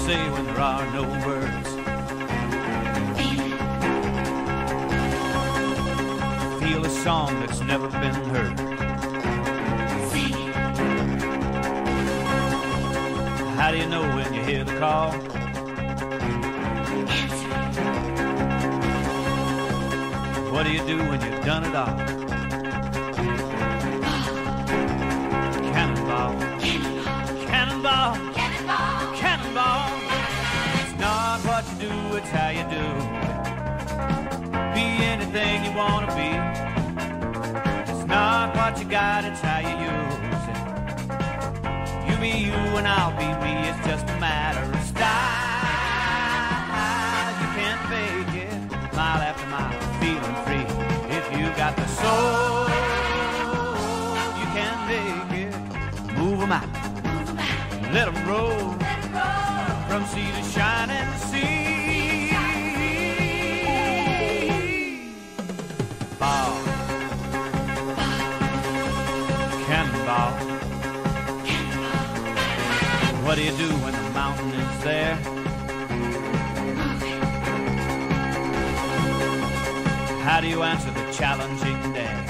say when there are no words. Feel a song that's never been heard. How do you know when you hear the call? What do you do when you've done it all? Cannonball, cannonball, cannonball, cannonball. It's not what you do, it's how you do. Be anything you want to be. It's not what you got, it's how you use it. You be you and I'll be me, it's just a matter of style. You can't fake it, mile after mile, feeling free. If you got the soul, you can make it. Move 'em out, let 'em roll, from sea to shining sea. Ball, cannonball. What do you do when the mountain is there? How do you answer the challenging dare?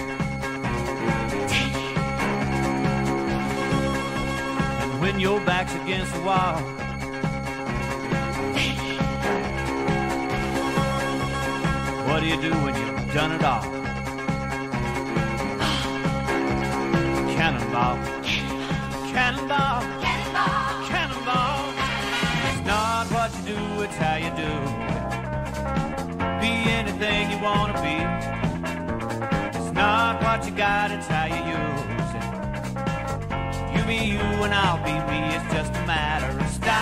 And when your back's against the wall, what do you do when you've done it all? Cannonball, cannonball, cannonball, cannonball. It's not what you do, it's how you do. Be anything you want to be. It's not what you got, it's how you use it. You be you and I'll be me, it's just a matter of style.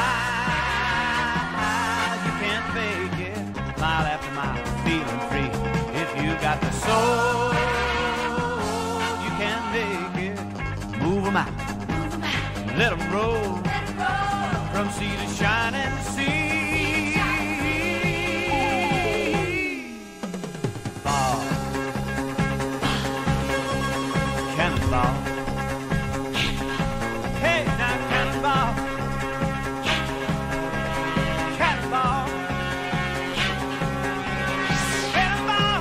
You can't fake it, mile after mile, feeling free. If you got the soul, you can make it. Move 'em out, let 'em roll, from sea to shining sea. Ball, cannonball. Hey, now cannonball, cannonball, cannonball,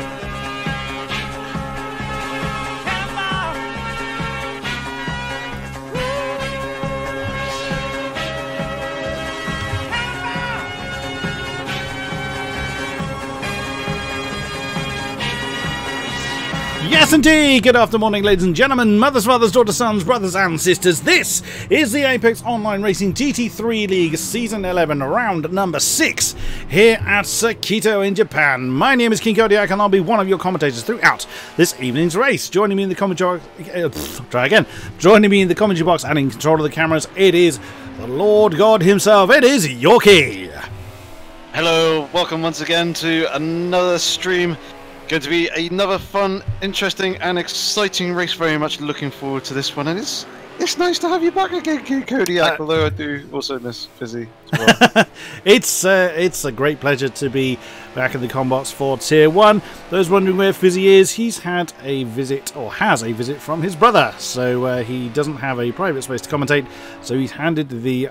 cannonball. Yes, indeed. Good afternoon, ladies and gentlemen, mothers, fathers, daughters, sons, brothers, and sisters. This is the Apex Online Racing GT3 League Season 11, round number 6, here at Sakitto in Japan. My name is King-Kodiak, and I'll be one of your commentators throughout this evening's race. Joining me in the commentary, Joining me in the commentary box and in control of the cameras, it is the Lord God himself. It is Yorkie. Hello, welcome once again to another stream. Going to be another fun, interesting and exciting race. Very much looking forward to this one, and it's nice to have you back again, King-Kodiak, although I do also miss Fizzy as well. It's a great pleasure to be back in the combox for Tier 1. Those wondering where Fizzy is, he's had a visit, or has a visit from his brother, so he doesn't have a private space to commentate, so he's handed the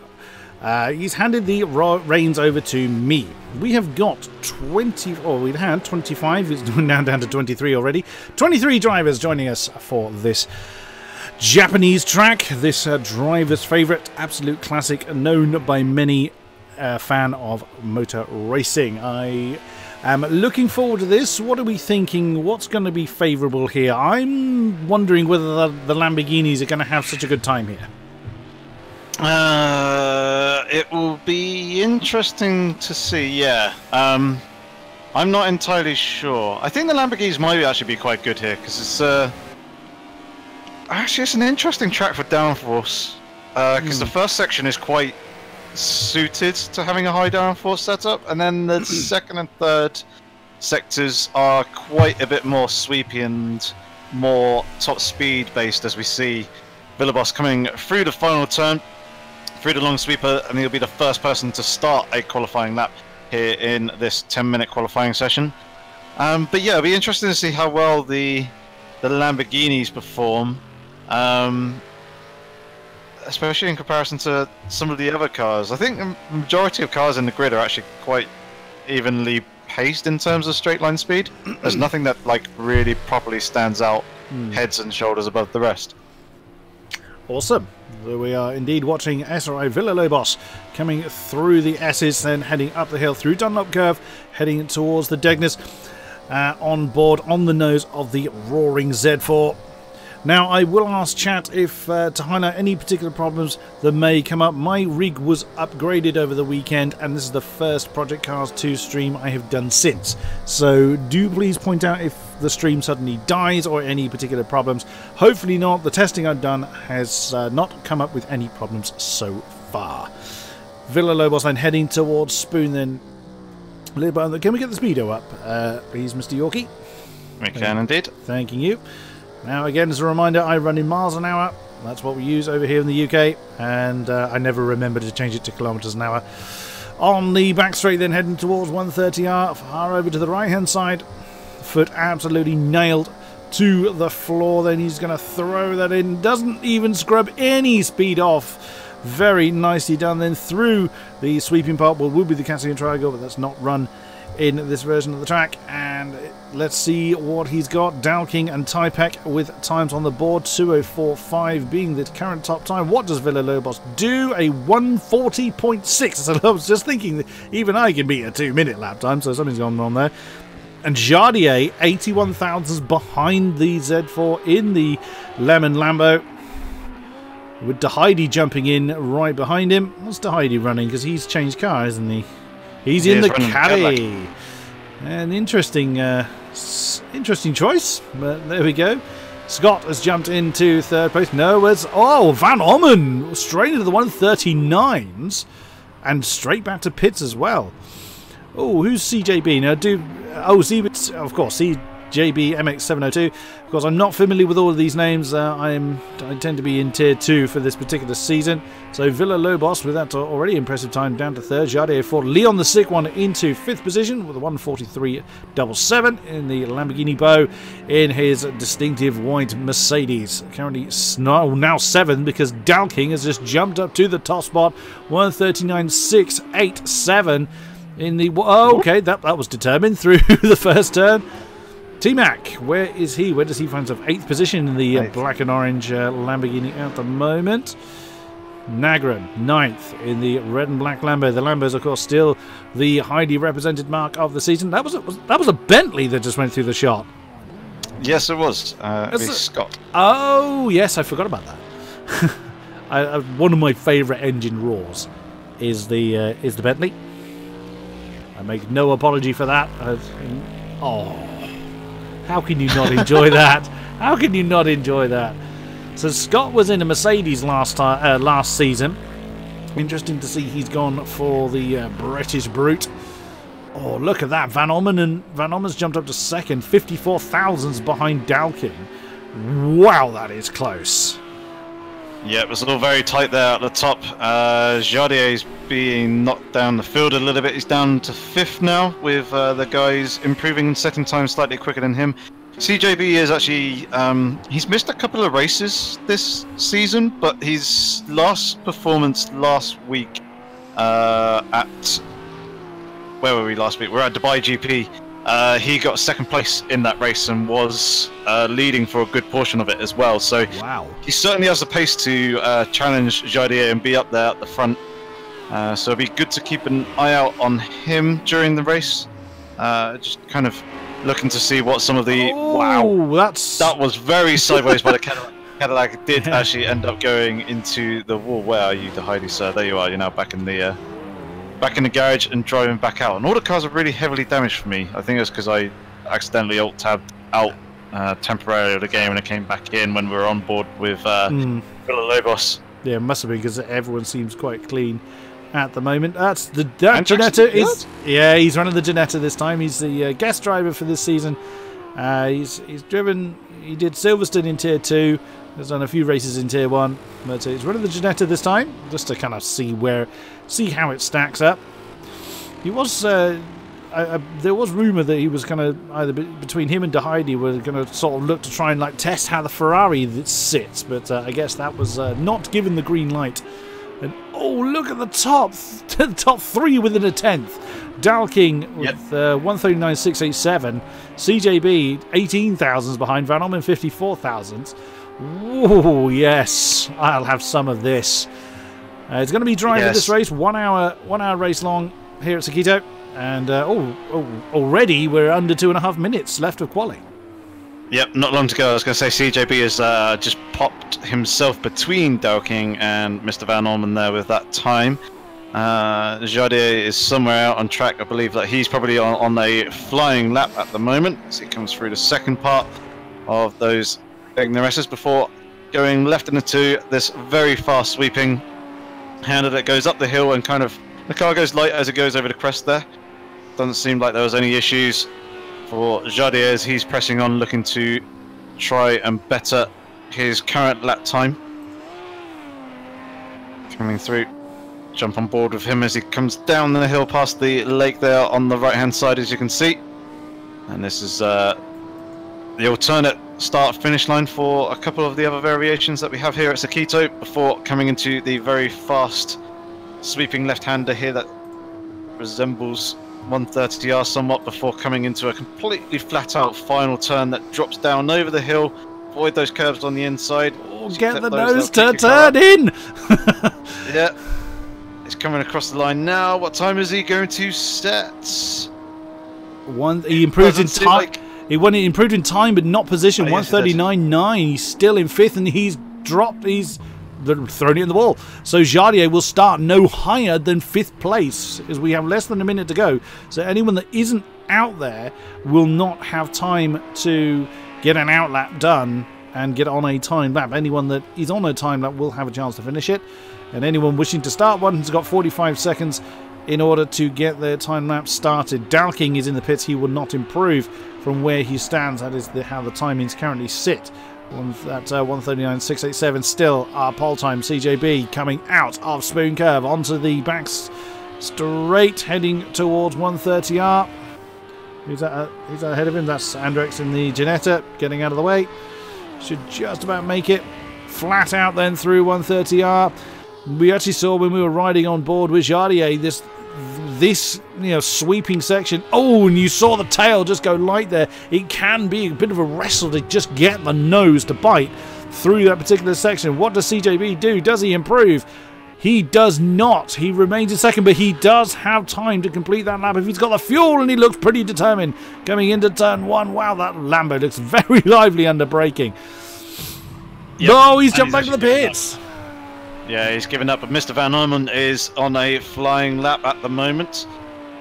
reins over to me. We have got 20, or we've had 25, it's now down to 23 already. 23 drivers joining us for this Japanese track, this driver's favourite, absolute classic, known by many fan of motor racing. I am looking forward to this. What are we thinking? What's going to be favourable here? I'm wondering whether the Lamborghinis are going to have such a good time here. It will be interesting to see, yeah. I'm not entirely sure. I think the Lamborghinis might actually be quite good here, because it's actually it's an interesting track for downforce, because the first section is quite suited to having a high downforce setup, and then the second and third sectors are quite a bit more sweepy and more top speed based, as we see Villabos coming through the final turn, through the long sweeper, and he'll be the first person to start a qualifying lap here in this 10-minute qualifying session. But yeah, it'll be interesting to see how well the Lamborghinis perform. especially in comparison to some of the other cars. I think the majority of cars in the grid are actually quite evenly paced in terms of straight line speed. There's nothing that like really properly stands out heads and shoulders above the rest. Awesome. So we are indeed watching SRI Villalobos coming through the S's, then heading up the hill through Dunlop Curve, heading towards the Degners, on board on the nose of the roaring Z4. Now, I will ask chat if to highlight any particular problems that may come up. My rig was upgraded over the weekend, and this is the first Project Cars 2 stream I have done since. So do please point out if the stream suddenly dies or any particular problems. Hopefully not. The testing I've done has not come up with any problems so far. Villalobos then heading towards Spoon, then a little bit. Can we get the speedo up, please, Mr. Yorkie? We can indeed. Thanking you. Now, again, as a reminder, I run in miles an hour. That's what we use over here in the UK, and I never remember to change it to kilometres an hour. On the back straight, then heading towards 130R, far over to the right-hand side. Foot absolutely nailed to the floor. Then he's going to throw that in. Doesn't even scrub any speed off. Very nicely done. Then through the sweeping part, well, will be the Cassian Triangle, but that's not run in this version of the track. And let's see what he's got. Dalking and Typek with times on the board. 2:04.5 being the current top time. What does Villalobos do? A 1:40.6. So I was just thinking that even I can beat a 2-minute lap time, so something's going on there. And Jardier, 81 thousandths behind the Z4 in the Lemon Lambo. With Dahidi jumping in right behind him. What's Dahidi running? Because he's changed car, isn't he? He's in the caddy. An interesting choice, but there we go. Scott has jumped into third place. No, it's Van Ommen straight into the 139s and straight back to pits as well. Oh, who's CJB now? Of course, CJB MX702. Of course, I'm not familiar with all of these names. I tend to be in tier 2 for this particular season. So Villalobos with that already impressive time down to third. Jardier fourth. Leon the Sick One into 5th position with a 1:43.77 in the Lamborghini Bow in his distinctive white Mercedes. Currently now 7th because Dalking has just jumped up to the top spot. 1:39.687 in the... Oh, okay, that was determined through the first turn. T-Mac, where is he? Where does he find himself? 8th position in the black and orange Lamborghini at the moment. Nagran, 9th in the red and black Lambo. The Lambo is, of course, still the highly represented mark of the season. That was a Bentley that just went through the shot. Yes, it was. Scott. Oh, yes, I forgot about that. One of my favourite engine roars is the Bentley. I make no apology for that. How can you not enjoy that? How can you not enjoy that? So Scott was in a Mercedes last season. Interesting to see he's gone for the British Brute. Oh, look at that. Van Ommen's jumped up to second. 54 thousandths behind Dalking. Wow, that is close. Yeah, it was all very tight there at the top. Jardier's being knocked down the field a little bit. He's down to 5th now, with the guys improving and setting time slightly quicker than him. CJB is actually, he's missed a couple of races this season, but his last performance last week where were we last week? We're at Dubai GP. He got 2nd place in that race and was leading for a good portion of it as well. So wow, he certainly has the pace to challenge Jardier and be up there at the front. So it'd be good to keep an eye out on him during the race. Just kind of looking to see what some of the... That was very sideways by the Cadillac. Cadillac did actually end up going into the wall. Where are you, Heidi, sir? There you are. You're now back in the garage and driving back out. And all the cars are really heavily damaged for me. I think it's because I accidentally alt-tabbed out temporarily of the game and it came back in when we were on board with Villalobos. Yeah, it must have been because everyone seems quite clean at the moment. That Ginetta is... Yeah, he's running the Ginetta this time. He's the guest driver for this season. He's driven... He did Silverstone in Tier 2. He's done a few races in Tier 1. But he's running the Ginetta this time, just to kind of see how it stacks up. He was... there was rumour that he was going to, either between him and De Heide, were going to sort of look to try and like test how the Ferrari sits, but I guess that was not given the green light. And oh, look at the top, the top three within a tenth. Dalking with 139.687, CJB 18,000s behind, Van Ommen 54,000s. Oh yes, I'll have some of this. It's going to be driving this race, 1 hour race long here at Sakitto, and already we're under 2.5 minutes left of quali. Yep, not long to go. I was going to say CJB has just popped himself between Dalking and Mr. Van Orman there with that time. Jardier is somewhere out on track. I believe that he's probably on a flying lap at the moment as he comes through the second part of those ignoresses before going left in the two. This very fast sweeping hander that goes up the hill and kind of the car goes light as it goes over the crest there. Doesn't seem like there was any issues for Jardier as he's pressing on, looking to try and better his current lap time. Coming through, jump on board with him as he comes down the hill past the lake there on the right hand side, as you can see. And this is the alternate start finish line for a couple of the other variations that we have here at Sakitto before coming into the very fast sweeping left-hander here that resembles 130R somewhat before coming into a completely flat-out final turn that drops down over the hill. Avoid those curves on the inside. Oh, get the nose to turn in! Yeah, he's coming across the line now. What time is he going to set? He improved in time. He improved in time, but not position. 139.9. He's still in fifth, and he's dropped. He's thrown it in the wall. So Jardier will start no higher than fifth place, as we have less than a minute to go. So anyone that isn't out there will not have time to get an out lap done and get on a time lap. Anyone that is on a time lap will have a chance to finish it, and anyone wishing to start one has got 45 seconds in order to get their time lap started. Dalking is in the pits. He will not improve from where he stands. That is how the timings currently sit. At 139.687, still our pole time. CJB coming out of Spoon Curve onto the back straight, heading towards 130R. Who's ahead of him? That's Andrex in the Ginetta, getting out of the way. Should just about make it. Flat out then through 130R. We actually saw when we were riding on board with Jardier this sweeping section. Oh, and you saw the tail just go light there. It can be a bit of a wrestle to just get the nose to bite through that particular section. What does CJB do? Does he improve? He does not. He remains in second, but he does have time to complete that lap if he's got the fuel, and he looks pretty determined coming into turn one. Wow, that Lambo looks very lively under braking. Yep. Oh, he's jumped back to the pits. Yeah, he's given up, but Mr. Van Orman is on a flying lap at the moment.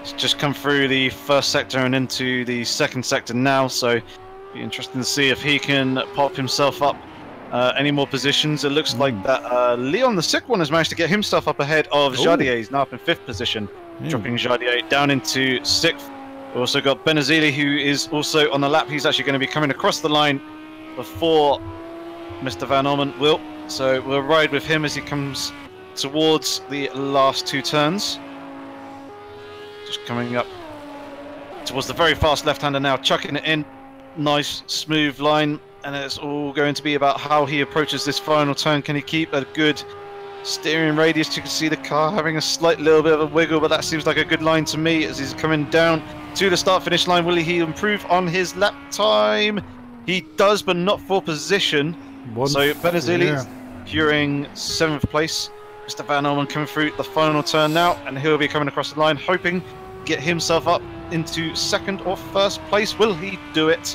He's just come through the first sector and into the second sector now, so it'll be interesting to see if he can pop himself up any more positions. It looks like that Leon, the sick one, has managed to get himself up ahead of Jardier. He's now up in fifth position, dropping Jardier down into sixth. We've also got Benazili, who is also on the lap. He's actually going to be coming across the line before Mr. Van Orman will. So we'll ride with him as he comes towards the last two turns. Just coming up towards the very fast left-hander now, chucking it in. Nice, smooth line. And it's all going to be about how he approaches this final turn. Can he keep a good steering radius? You can see the car having a slight little bit of a wiggle, but that seems like a good line to me as he's coming down to the start-finish line. Will he improve on his lap time? He does, but not for position. So Benazili securing 7th place. Mr. Van Orman coming through the final turn now, and he'll be coming across the line, hoping to get himself up into 2nd or 1st place. Will he do it?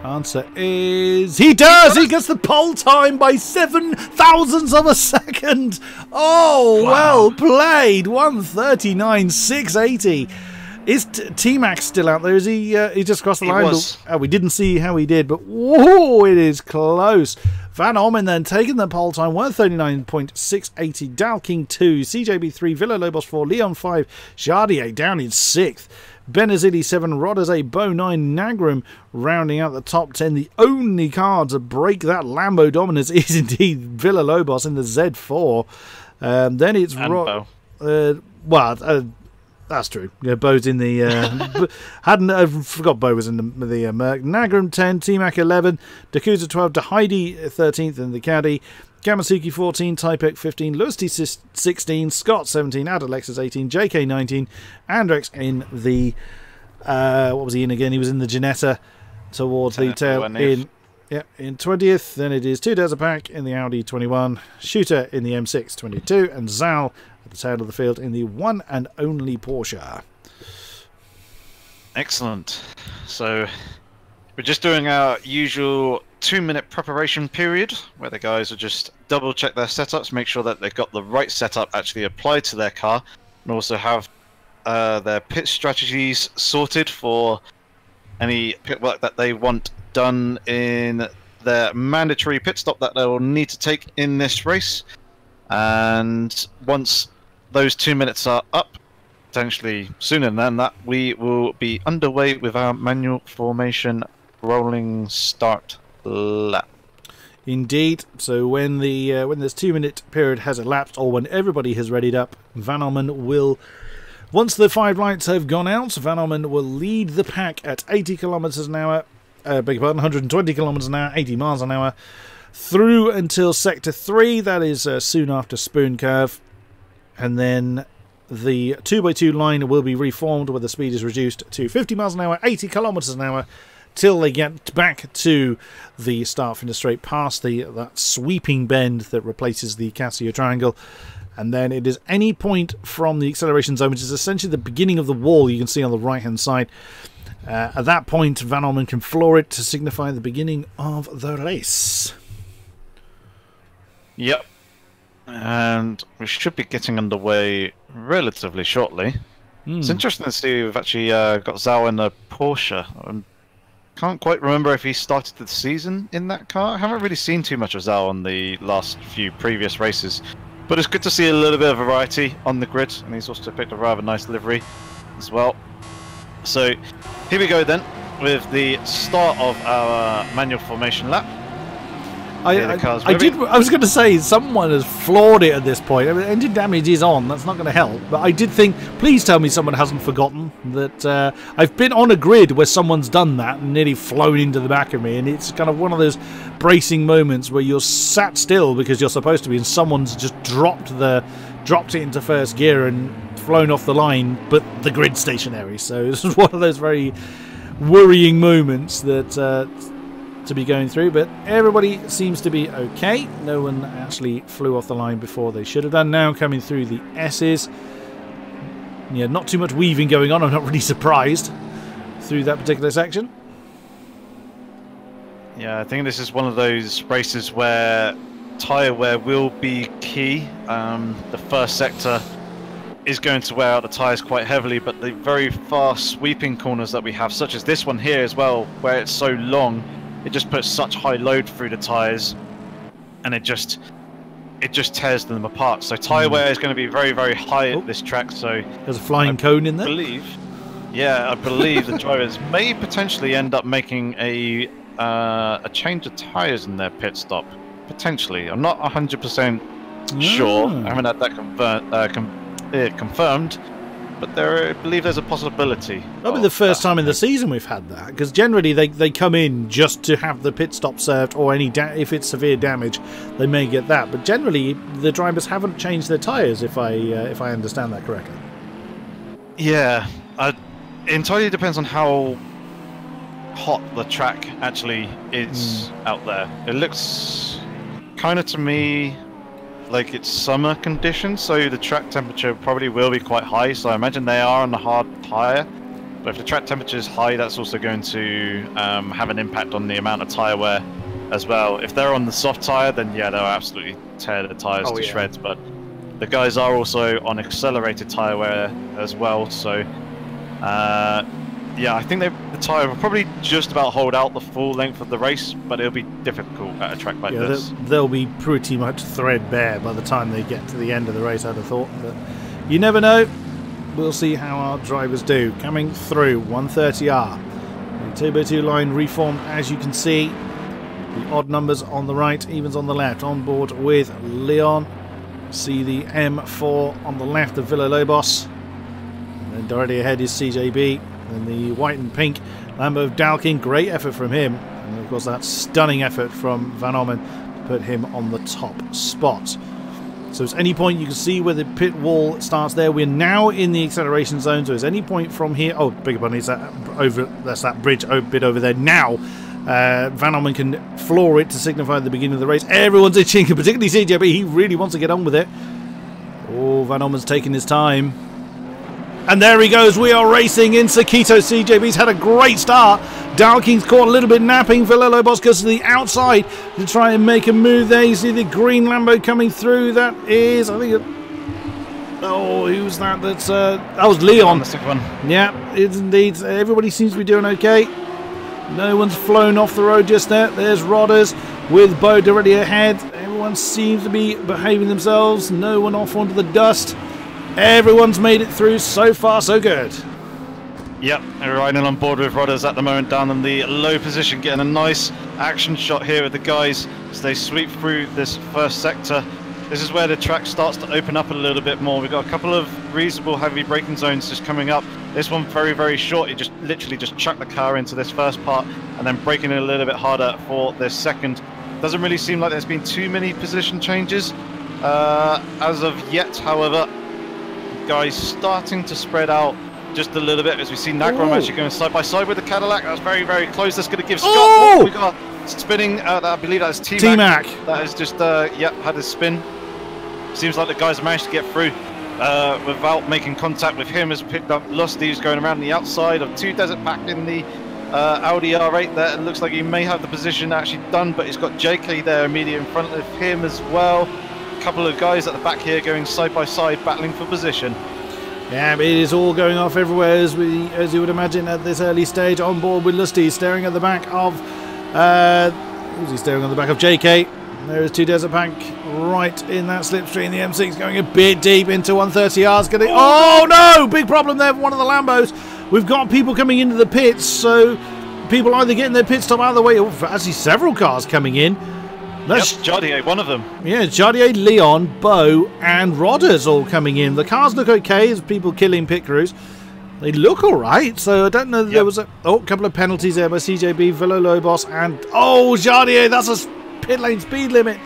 Answer is he does. He gets the pole time by 7,000ths of a second. Oh, wow. Well played. 139.680. Is T-Max still out there? Is he? He just crossed the line. Oh, we didn't see how he did, but whoa, it is close. Van Orman then taking the pole time, 139.680. Dalking 2, CJB 3, Villalobos 4, Leon 5, Jardier down in 6th. Benazili 7, Rodders 8, Bo 9, Nagram rounding out the top 10. The only car to break that Lambo dominance is indeed Villalobos in the Z4. Then it's That's true. Yeah, Bo's in the I forgot Bo was in the Merc. Nagram 10, T-Mac 11, Dakuza 12, Daheidi 13th in the Caddy, Gamasuki 14, Typek 15, Lewis T 16, Scott 17, Adalexis 18, JK 19, Andrex in the what was he in again? He was in the Janetta towards the tail in 20th. Then it is 2 Desert Pack in the Audi 21, Shooter in the M6 22, and Zal at the tail of the field in the one and only Porsche. Excellent. So we're just doing our usual 2-minute preparation period where the guys will just double check their setups, make sure that they've got the right setup actually applied to their car, and also have their pit strategies sorted for any pit work that they want done in their mandatory pit stop that they will need to take in this race. And once those 2 minutes are up, potentially sooner than that, we will be underway with our manual formation rolling start lap. Indeed. So when this 2-minute period has elapsed, or when everybody has readied up, Van Almen will, once the 5 lights have gone out, Van Almen will lead the pack at 80 kilometers an hour, beg your pardon, 120 kilometers an hour, 80 miles an hour, through until Sector 3, that is soon after Spoon Curve, and then the 2x2 line will be reformed where the speed is reduced to 50 miles an hour, 80 kilometers an hour, till they get back to the start finish straight past that sweeping bend that replaces the Casio Triangle. And then it is any point from the acceleration zone, which is essentially the beginning of the wall you can see on the right hand side. At that point, Van Almen can floor it to signify the beginning of the race. Yep. And we should be getting underway relatively shortly. It's interesting to see we've actually got Zhao in a Porsche. I can't quite remember if he started the season in that car. I haven't really seen too much of Zhao on the last few previous races. But it's good to see a little bit of variety on the grid. And he's also picked a rather nice livery as well. So here we go then with the start of our manual formation lap. I was going to say someone has floored it at this point. I mean, engine damage is on. That's not going to help. But I did think, please tell me someone hasn't forgotten that I've been on a grid where someone's done that and nearly flown into the back of me. And it's kind of one of those bracing moments where you're sat still because you're supposed to be, and someone's just dropped it into first gear and flown off the line, but the grid stationary. So this is one of those very worrying moments that to be going through, but everybody seems to be okay. No one actually flew off the line before they should have done. Now coming through the S's. Yeah, not too much weaving going on. I'm not really surprised through that particular section. Yeah, I think this is one of those races where tyre wear will be key. The first sector is going to wear out the tyres quite heavily, but the very fast sweeping corners that we have, such as this one here as well, where it's so long, it just puts such high load through the tyres, and it just tears them apart. So tyre wear is going to be very, very high at this track. So there's a flying cone in there. I believe the drivers may potentially end up making a change of tyres in their pit stop. Potentially, I'm not 100% sure. I haven't had that confirmed. But I believe there's a possibility. That'll be the first time in the season we've had that, because generally they come in just to have the pit stop served, or if it's severe damage, they may get that. But generally, the drivers haven't changed their tyres, if I understand that correctly. Yeah, it entirely depends on how hot the track actually is out there. It looks kind of to me like it's summer conditions, so the track temperature probably will be quite high, so I imagine they are on the hard tyre. But if the track temperature is high, that's also going to have an impact on the amount of tyre wear as well. If they're on the soft tyre, then yeah, they'll absolutely tear the tyres to shreds. But the guys are also on accelerated tyre wear as well, so yeah, I think the tyre will probably just about hold out the full length of the race, but it'll be difficult at a track like this. They'll be pretty much threadbare by the time they get to the end of the race, I'd have thought. But you never know. We'll see how our drivers do. Coming through 130R. The 2x2 line reformed, as you can see. The odd numbers on the right, evens on the left. On board with Leon. See the M4 on the left of Villalobos. And directly ahead is CJB. And the white and pink Lambo of Dalking. Great effort from him. And of course that stunning effort from Van Ommen put him on the top spot. So at any point you can see where the pit wall starts there. We're now in the acceleration zone. So at any point from here... Oh, big pardon, is that over? That's that bridge bit over there. Now Van Ommen can floor it to signify the beginning of the race. Everyone's itching, particularly CJB. He really wants to get on with it. Oh, Van Ommen's taking his time. And there he goes. We are racing in Sakitto. CJB's had a great start. Dalking's caught a little bit napping. Villalobos goes to the outside to try and make a move there. You see the green Lambo coming through. That is, I think... Oh, who's that? That was Leon. The second one. Yeah, it's indeed. Everybody seems to be doing okay. No one's flown off the road just there. There's Rodders with Bo directly ahead. Everyone seems to be behaving themselves. No one off onto the dust. Everyone's made it through. So far, so good. Yep, we're riding on board with Rodders at the moment down in the low position, getting a nice action shot here with the guys as they sweep through this first sector. This is where the track starts to open up a little bit more. We've got a couple of reasonable heavy braking zones just coming up. This one very, very short. You just literally just chuck the car into this first part and then braking it a little bit harder for this second. Doesn't really seem like there's been too many position changes as of yet, however. Guys starting to spread out just a little bit as we see Nagrom actually going side by side with the Cadillac. That's very, very close. That's going to give Scott. Oh, we got spinning. I believe that's T-Mac. That is just yep, had a spin. Seems like the guys have managed to get through without making contact with him. Has picked up Lusty, who's going around the outside of 2 Desert Pack in the Audi R8 there. It looks like he may have the position actually done, but he's got JK there immediately in front of him as well. A couple of guys at the back here going side by side, battling for position. Yeah, it is all going off everywhere as you would imagine at this early stage. On board with Lusty, staring at the back of who's he staring on the back of JK? There is 2 Desert Pack right in that slipstream. The M6 going a bit deep into 130Rs. Oh no! Big problem there for one of the Lambos. We've got people coming into the pits, so people either getting their pit stop out of the way, or actually several cars coming in. That's Jardier, one of them. Yeah, Jardier, Leon, Bo, and Rodders all coming in. The cars look okay as people killing pit crews. They look all right, so I don't know that there was a couple of penalties there by CJB, Villalobos, and Jardier. That's a pit lane speed limit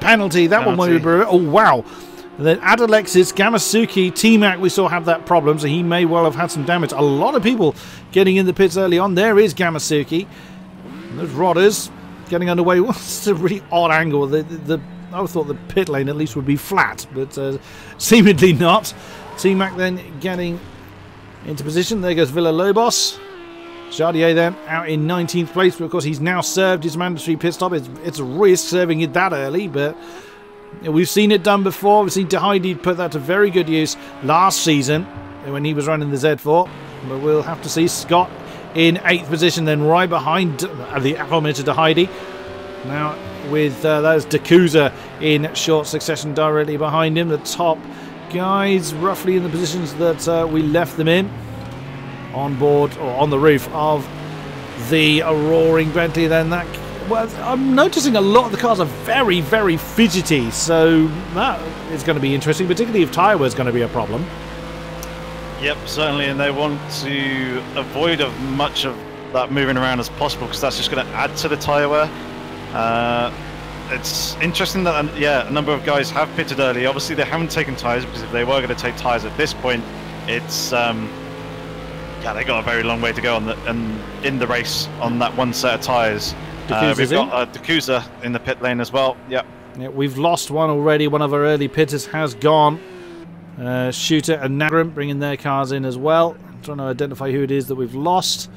penalty. That one won't be brilliant. Oh wow. And then Adalexis, Gamasuki, T-Mac we saw have that problem, so he may well have had some damage. A lot of people getting in the pits early on. There is Gamasuki. There's Rodders getting underway. It's a really odd angle. I thought the pit lane at least would be flat, but seemingly not. T-Mac then getting into position. There goes Villalobos. Jardier then out in 19th place, but of course he's now served his mandatory pit stop. It's a risk serving it that early, but we've seen it done before. We've seen DeHeide put that to very good use last season when he was running the Z4, but we'll have to see. Scott in 8th position, then right behind the aforementioned DeHeide. Now with that's Dakuza in short succession directly behind him. The top guys roughly in the positions that we left them in, on board or on the roof of the roaring Bentley. Then that, well, I'm noticing a lot of the cars are very, very fidgety, so that is going to be interesting, particularly if tyre wear is going to be a problem. Yep, certainly, and they want to avoid as much of that moving around as possible because that's just going to add to the tyre wear. It's interesting that a number of guys have pitted early. Obviously they haven't taken tyres, because if they were going to take tyres at this point, it's they got a very long way to go in the race on that one set of tyres. We've got Dakuza in the pit lane as well. Yep. Yeah, we've lost one already. One of our early pitters has gone. Shooter and Nagram bringing their cars in as well. I'm trying to identify who it is that we've lost.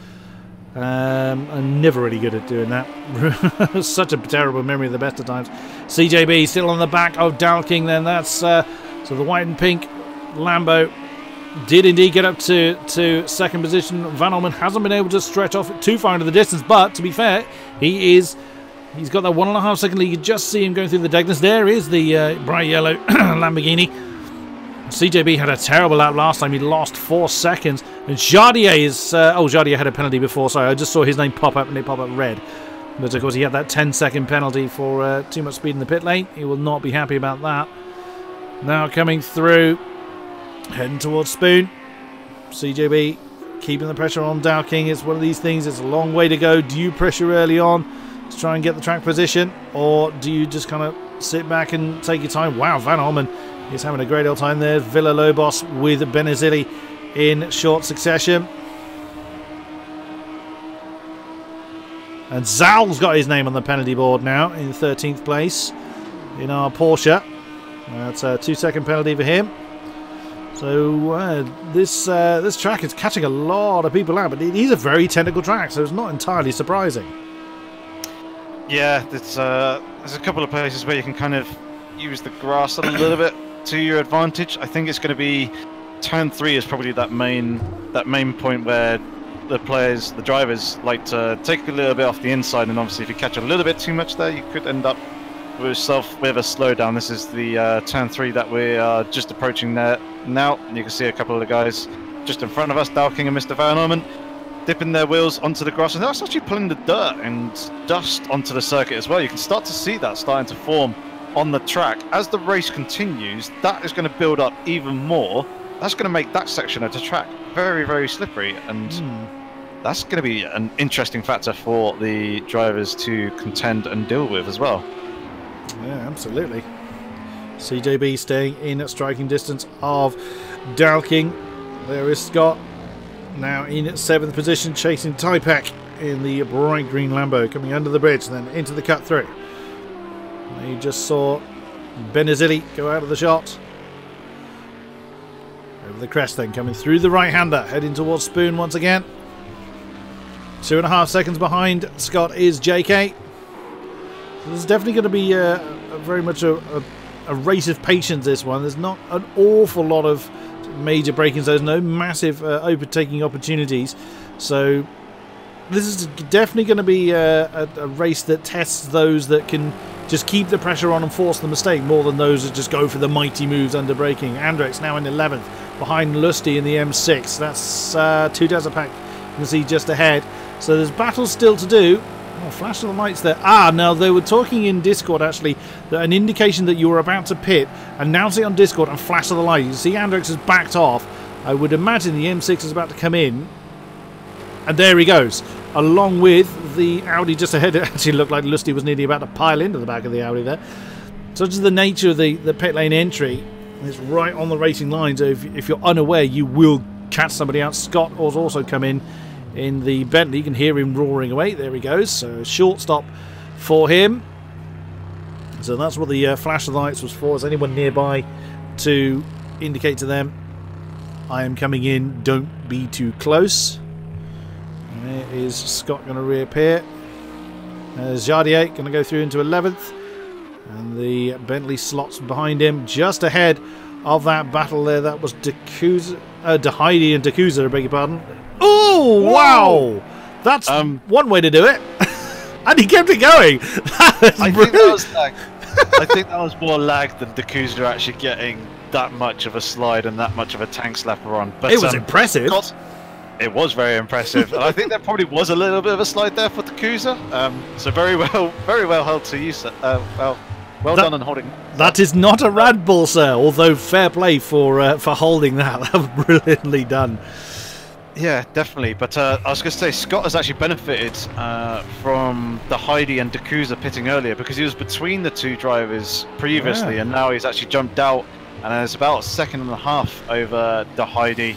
I'm never really good at doing that. Such a terrible memory of the best of times. CJB still on the back of Dalking. Then that's so the white and pink Lambo did indeed get up to second position. Van Ommen hasn't been able to stretch off too far into the distance, but to be fair, he's got that 1.5 second lead. You can just see him going through the darkness. There is the bright yellow Lamborghini. CJB had a terrible lap last time. He lost 4 seconds. And Jardier is... Jardier had a penalty before. Sorry, I just saw his name pop up and it popped up red. But of course he had that 10-second penalty for too much speed in the pit lane. He will not be happy about that. Now coming through, heading towards Spoon. CJB keeping the pressure on Dow King. It's one of these things. It's a long way to go. Do you pressure early on to try and get the track position, or do you just kind of sit back and take your time? Wow, Van Holmen is having a great old time there. Villa Lobos with Benazili in short succession. And Zal's got his name on the penalty board now in 13th place in our Porsche. That's a 2-second penalty for him. So this track is catching a lot of people out, but it is a very technical track, so it's not entirely surprising. Yeah, there's a couple of places where you can kind of use the grass a little bit to your advantage. I think it's going to be turn 3 is probably that main point where the drivers like to take a little bit off the inside, and obviously if you catch a little bit too much there, you could end up with a slowdown. This is the turn 3 that we are just approaching there now, and you can see a couple of the guys just in front of us, Dow King and Mr. Van Orman, dipping their wheels onto the grass, and that's actually pulling the dirt and dust onto the circuit as well. You can start to see that starting to form on the track. As the race continues, that is going to build up even more. That's going to make that section of the track very, very slippery, and that's going to be an interesting factor for the drivers to contend and deal with as well. Yeah, absolutely. CJB staying in at striking distance of Dow King. There is Scott now in 7th position, chasing Typek in the bright green Lambo, coming under the bridge, then into the cut through. You just saw Benazili go out of the shot. Over the crest, then coming through the right-hander, heading towards Spoon once again. 2.5 seconds behind Scott is JK. There's definitely going to be very much a race of patience, this one. There's not an awful lot of major braking zones, no massive overtaking opportunities. So this is definitely going to be a race that tests those that can just keep the pressure on and force the mistake more than those that just go for the mighty moves under braking. Andrex now in 11th, behind Lusty in the M6. That's 2 Desert Pack you can see just ahead. So there's battles still to do. Oh, flash of the lights there. Now they were talking in Discord actually that an indication that you were about to pit. Announce it on Discord and flash of the light. You see Andrex has backed off. I would imagine the M6 is about to come in. And there he goes. Along with the Audi just ahead. It actually looked like Lusty was nearly about to pile into the back of the Audi there. Such is the nature of the pit lane entry. It's right on the racing line. So if you're unaware, you will catch somebody out. Scott has also come in the Bentley. You can hear him roaring away. There he goes. So short stop for him. So that's what the flash of lights was for. Is anyone nearby to indicate to them, I am coming in, don't be too close. And there is Scott going to reappear. Jardier going to go through into 11th. And the Bentley slots behind him, just ahead of that battle there. That was Deheidi and Dakuza, I beg your pardon. Oh, wow! That's one way to do it. And he kept it going. I think that was lag. I think that was more lag than Dakuza actually getting that much of a slide and that much of a tank slapper on. But it was impressive. It was very impressive. And I think there probably was a little bit of a slide there for Dakuza. So very well held to you, sir. Well done on holding. That is not a Red Bull, sir. Although fair play for holding that. That was brilliantly done. Yeah, definitely. But I was going to say, Scott has actually benefited from the Heidi and Dakuza pitting earlier, because he was between the two drivers previously, and now he's actually jumped out, and there's about 1.5 seconds over the Heidi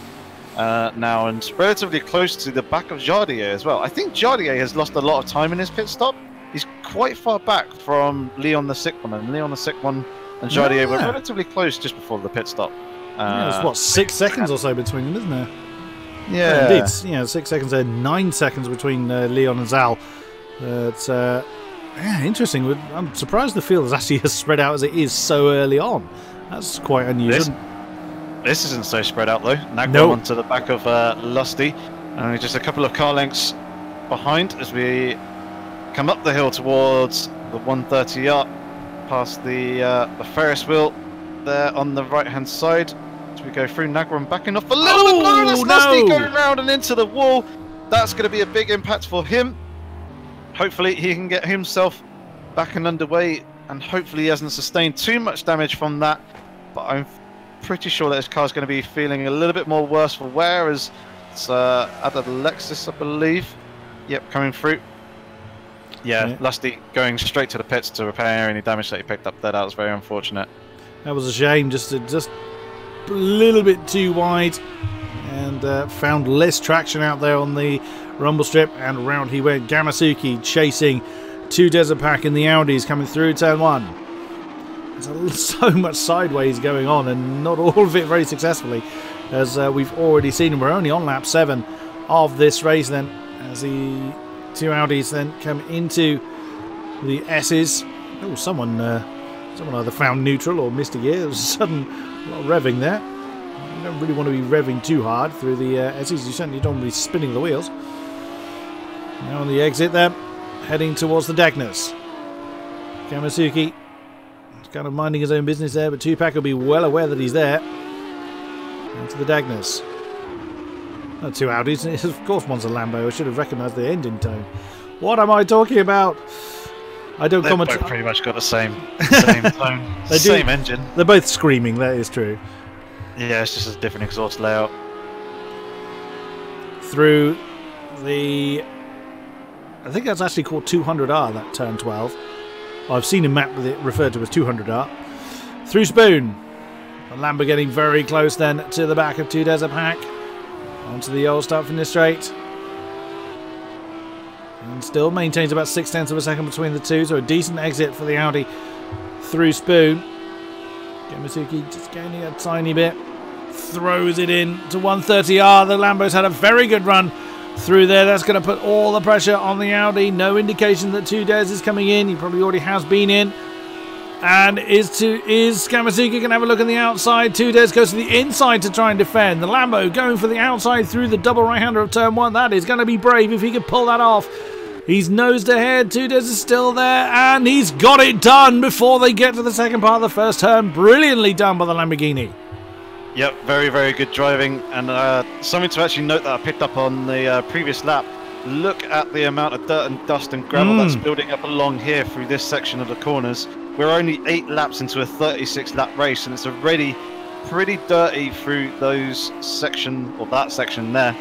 now, and relatively close to the back of Jardier as well. I think Jardier has lost a lot of time in his pit stop. He's quite far back from Leon the Sick One, and Leon the Sick One and Jardier were relatively close just before the pit stop. There's what, 6 seconds or so between them, isn't there? Yeah, indeed. Yeah, 6 seconds there, 9 seconds between Leon and Zal. It's interesting. I'm surprised the field is actually as spread out as it is so early on. That's quite unusual. This isn't so spread out though. Nagro onto the back of Lusty, and just a couple of car lengths behind as we come up the hill towards the 130 up, past the Ferris wheel there on the right hand side. As we go through, Nagron backing off a little bit low. That's Lusty going round and into the wall. That's going to be a big impact for him. Hopefully he can get himself back and underway, and hopefully he hasn't sustained too much damage from that. But I'm pretty sure that his car's going to be feeling a little bit more worse for wear, as it's at a Lexus, I believe. Yep, coming through. Yeah, Lusty going straight to the pits to repair any damage that he picked up there. That was very unfortunate. That was a shame, just a little bit too wide, and found less traction out there on the rumble strip, and round he went. Gamasuki chasing 2 Desert Pack in the Audis coming through turn 1. There's so much sideways going on, and not all of it very successfully, as we've already seen. And we're only on lap 7 of this race then, as the 2 Audis then come into the S's. Oh, someone either found neutral or missed a gear. There was a sudden lot of revving there. You don't really want to be revving too hard through the S's. You certainly don't want to be spinning the wheels. Now on the exit there, heading towards the Deckness. Gamasuki kind of minding his own business there, but Tupac will be well aware that he's there. Into the Dagnus. 2 Audis. Of course one's a Lambo. I should have recognised the engine tone. What am I talking about? I don't comment. They've both pretty much got the same tone. Same engine. They're both screaming, that is true. Yeah, it's just a different exhaust layout. Through the... I think that's actually called 200R, that turn 12. I've seen a map with it referred to as 200R. Through Spoon. The Lambo getting very close then to the back of 2 Desert Pack. Onto the old start finish straight. And still maintains about 0.6 of a second between the two, so a decent exit for the Audi through Spoon. Gamasuki just gaining a tiny bit. Throws it in to 130R. The Lambo's had a very good run through there. That's going to put all the pressure on the Audi. No indication that 2 Des is coming in. He probably already has been in. And is Gamasuki going to have a look on the outside? 2 Des goes to the inside to try and defend. The Lambo going for the outside through the double right-hander of turn 1. That is going to be brave if he can pull that off. He's nosed ahead. 2 Des is still there, and he's got it done before they get to the second part of the first turn. Brilliantly done by the Lamborghini. Yep, very, very good driving, and something to actually note that I picked up on the previous lap. Look at the amount of dirt and dust and gravel that's building up along here through this section of the corners. We're only 8 laps into a 36-lap race, and it's already pretty dirty through that section there.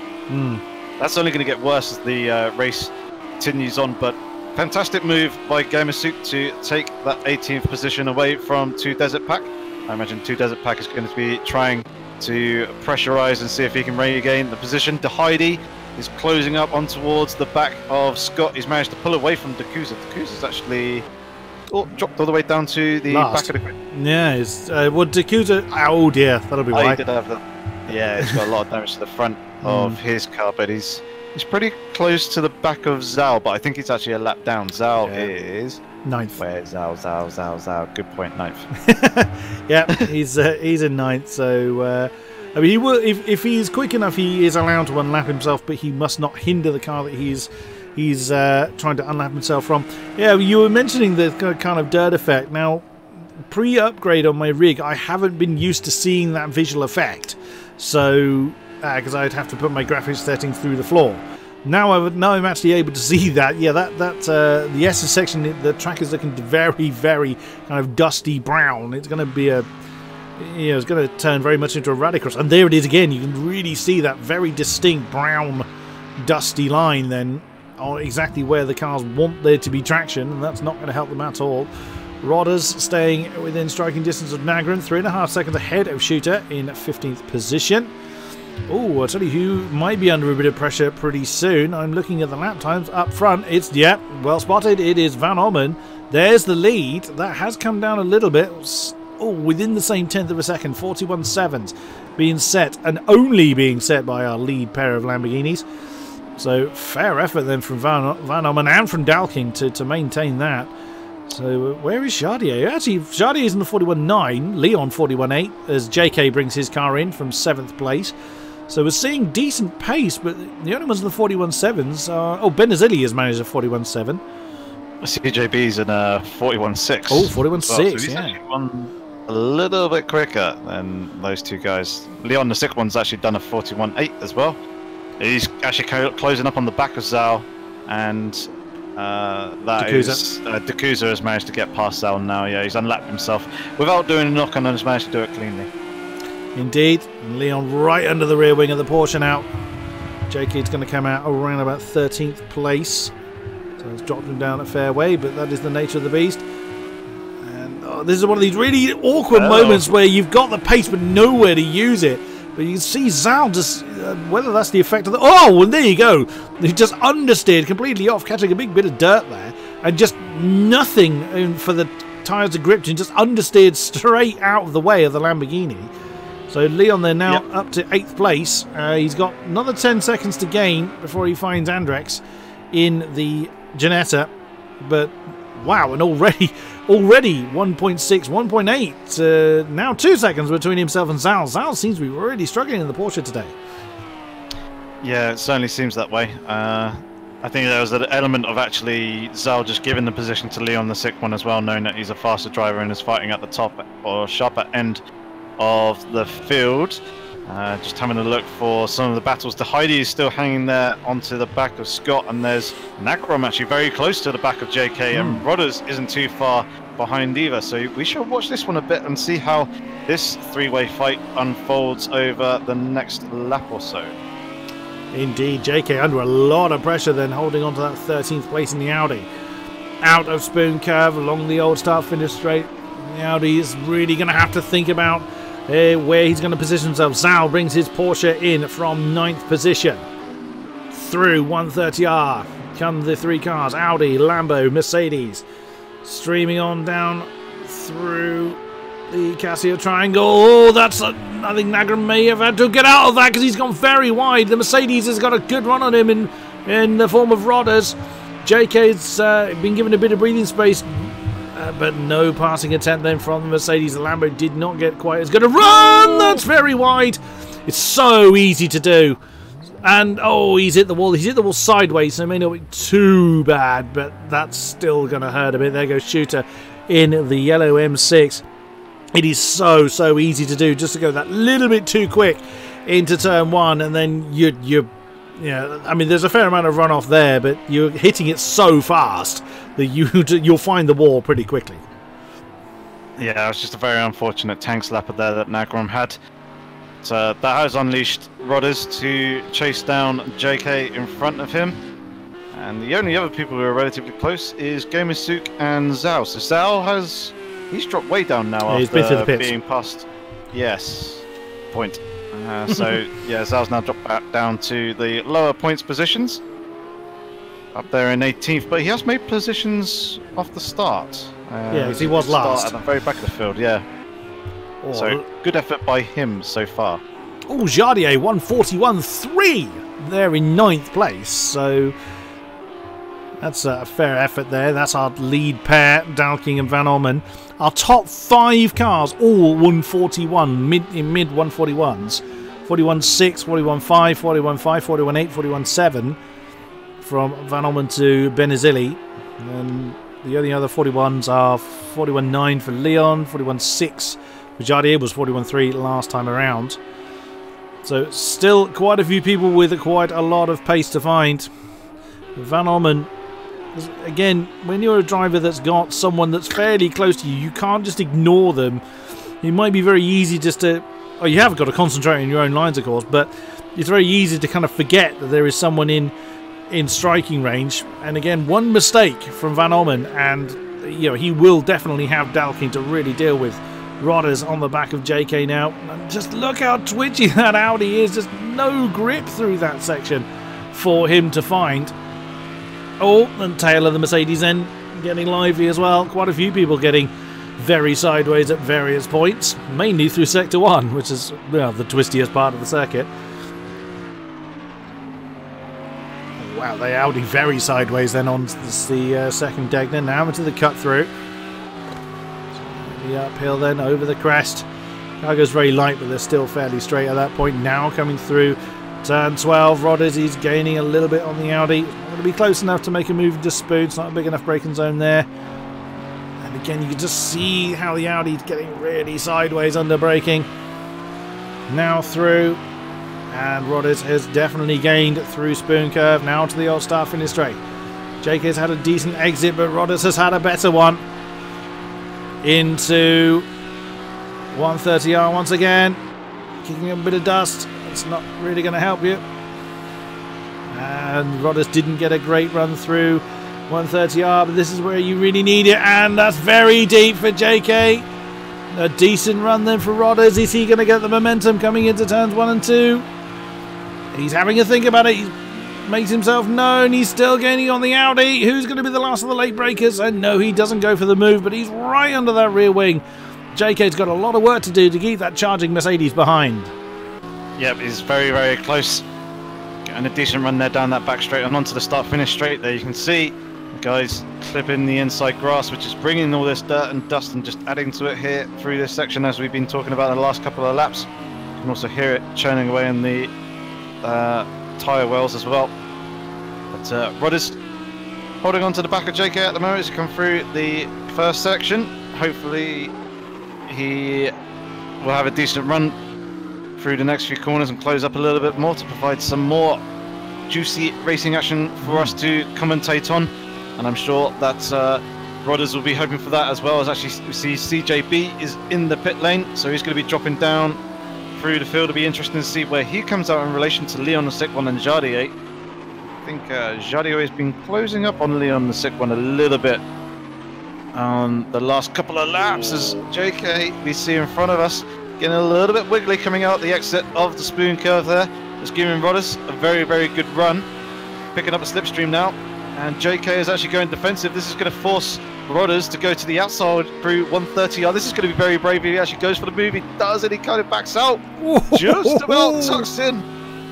That's only going to get worse as the race continues on, but fantastic move by Gamasuki to take that 18th position away from 2 Desert Pack. I imagine 2 Desert Pack is going to be trying to pressurise and see if he can regain the position. De Heidi is closing up on towards the back of Scott. He's managed to pull away from Dakusa. Dakusa's actually dropped all the way down to the back of the grid. Yeah, Dakusa... Oh dear, that'll be right. He did have he's got a lot of damage to the front of his car, but he's pretty close to the back of Zhao, but I think he's actually a lap down. Zhao is... 9th. Where's Zhao? Good point, 9th. Yeah, he's in 9th, so... I mean, he will, if he's quick enough, he is allowed to unlap himself, but he must not hinder the car that he's trying to unlap himself from. Yeah, you were mentioning the kind of dirt effect. Now, pre-upgrade on my rig, I haven't been used to seeing that visual effect, so because I'd have to put my graphics settings through the floor. Now I'm actually able to see that. Yeah, the S section, the track is looking very, very kind of dusty brown. It's going to be it's going to turn very much into a rallycross. And there it is again. You can really see that very distinct brown, dusty line then on exactly where the cars want there to be traction, and that's not going to help them at all. Rodders staying within striking distance of Nagran, 3.5 seconds ahead of Shooter in 15th position. Oh, I'll tell you who might be under a bit of pressure pretty soon. I'm looking at the lap times up front. It's, well spotted. It is Van Ommen. There's the lead. That has come down a little bit. Oh, within the same 10th of a second. 41.7s being set, and only being set by our lead pair of Lamborghinis. So fair effort then from Van Ommen and from Dalking to maintain that. So where is Chardier? Actually, Chardier is in the 41.9, Leon 41.8, as JK brings his car in from 7th place. So we're seeing decent pace, but the only ones in the 41.7s are... Oh, Benazili has managed a 41.7. CJB's in a 41.6. Oh, 41.6, so he's actually won a little bit quicker than those two guys. Leon, the 6th one's actually done a 41.8 as well. He's actually closing up on the back of Zhao, and Dakusa has managed to get past Zhao now. Yeah, he's unlapped himself without doing a knock-on and has managed to do it cleanly. Indeed. And Leon right under the rear wing of the Porsche now. JK's going to come out around about 13th place. So it's dropped him down a fair way, but that is the nature of the beast. And this is one of these really awkward moments where you've got the pace but nowhere to use it. But you can see Zal just, whether that's the effect of the... Oh, well, there you go. He just understeered completely off, catching a big bit of dirt there. And just nothing for the tyres to grip and just understeered straight out of the way of the Lamborghini. So Leon there now up to 8th place. He's got another 10 seconds to gain before he finds Andrex in the Ginetta. But wow, and already 1.6, 1.8. Now 2 seconds between himself and Zal. Zal seems to be really struggling in the Porsche today. Yeah, it certainly seems that way. I think there was an element of actually Zal just giving the position to Leon the sixth one as well, knowing that he's a faster driver and is fighting at the top or sharper end of the field. Just having a look for some of the battles. The Heidi is still hanging there onto the back of Scott, and there's Nagrom actually very close to the back of JK, and Rodders isn't too far behind either. So we shall watch this one a bit and see how this three-way fight unfolds over the next lap or so. Indeed, JK under a lot of pressure then, holding on to that 13th place in the Audi. Out of Spoon Curve, along the old start-finish straight. The Audi is really going to have to think about where he's going to position himself. Zal brings his Porsche in from 9th position. Through 130R come the three cars, Audi, Lambo, Mercedes. Streaming on down through the Casio Triangle. Oh, that's I think Nagram may have had to get out of that because he's gone very wide. The Mercedes has got a good run on him in the form of Rodders. JK's been given a bit of breathing space, but no passing attempt then from the Mercedes. The Lambo did not get quite as good a run. That's very wide. It's so easy to do. And oh, he's hit the wall. He's hit the wall sideways, so it may not be too bad, but that's still going to hurt a bit. There goes Shooter in the yellow M6. It is so easy to do, just to go that little bit too quick into turn one, and then yeah, I mean, there's a fair amount of runoff there, but you're hitting it so fast that you'll find the wall pretty quickly. Yeah, it was just a very unfortunate tank slapper there that Nagrom had. So that has unleashed Rodders to chase down JK in front of him. And the only other people who are relatively close is Gamersuk and Zal. So Zal he's dropped way down now after being past. Yes, point. So yeah, Zal's now dropped back down to the lower points positions. Up there in 18th, but he has made positions off the start. Yeah, because he was last. At the very back of the field, yeah. Oh. So good effort by him so far. Oh, Jardier 141.3 there in 9th place. So that's a fair effort there. That's our lead pair, Dalking and Van Orman. Our top 5 cars, all 141, mid 141s. 41.6, 41.5, 41.5, 41.8, 41.7 from Van Orman to Benizili. And the only other 41s are 41.9 for Leon, 41.6 for Jardier, was 41.3 last time around. So still quite a few people with quite a lot of pace to find. Van Orman, again, when you're a driver that's got someone that's fairly close to you, you can't just ignore them. It might be very easy just to... Oh, you have got to concentrate on your own lines, of course, but it's very easy to kind of forget that there is someone in striking range. And again, one mistake from Van Orman, and he will definitely have Dalking to really deal with. Rodders on the back of JK now. And just look how twitchy that Audi is. Just no grip through that section for him to find. Oh, and tail of the Mercedes then getting lively as well. Quite a few people getting very sideways at various points, mainly through Sector 1, which is the twistiest part of the circuit. Wow, they Audi very sideways then on the second deck then, now into the cut through. The uphill then over the crest. Car goes very light, but they're still fairly straight at that point. Now coming through turn 12, Rodders, he's gaining a little bit on the Audi. Not going to be close enough to make a move into Spoon. It's not a big enough braking zone there. And again, you can just see how the Audi's getting really sideways under braking. Now through. And Rodders has definitely gained through Spoon Curve. Now to the old start finish straight. JK's had a decent exit, but Rodders has had a better one. Into 130R once again. kicking up a bit of dust. It's not really going to help you. And Rodders didn't get a great run through 130R, but this is where you really need it, and that's very deep for JK. A decent run then for Rodders. Is he going to get the momentum coming into turns 1 and 2? He's having a think about it. He makes himself known. He's still gaining on the Audi. Who's going to be the last of the late breakers? And no, he doesn't go for the move, but he's right under that rear wing. JK's got a lot of work to do to keep that charging Mercedes behind. Yep, he's very, very close. Getting a decent run there down that back straight and onto the start-finish straight there. You can see the guys clipping the inside grass, which is bringing all this dirt and dust and just adding to it here through this section, as we've been talking about in the last couple of laps. You can also hear it churning away in the tyre wells as well. But Rodders holding on to the back of JK at the moment as he comes through the first section. Hopefully he will have a decent run through the next few corners and close up a little bit more to provide some more juicy racing action for us to commentate on. And I'm sure that Rodders will be hoping for that, as well as actually we see CJB is in the pit lane, so he's going to be dropping down through the field. It'll be interesting to see where he comes out in relation to Leon the Sick One and Jardier. I think Jardier has been closing up on Leon the Sick One a little bit on the last couple of laps, as JK we see in front of us getting a little bit wiggly coming out the exit of the spoon curve there. It's giving Rodders a very, very good run, picking up a slipstream now, and JK is actually going defensive. This is going to force Rodders to go to the outside through 130R. This is going to be very brave if he actually goes for the move. He does, and he kind of backs out. Just about tucks in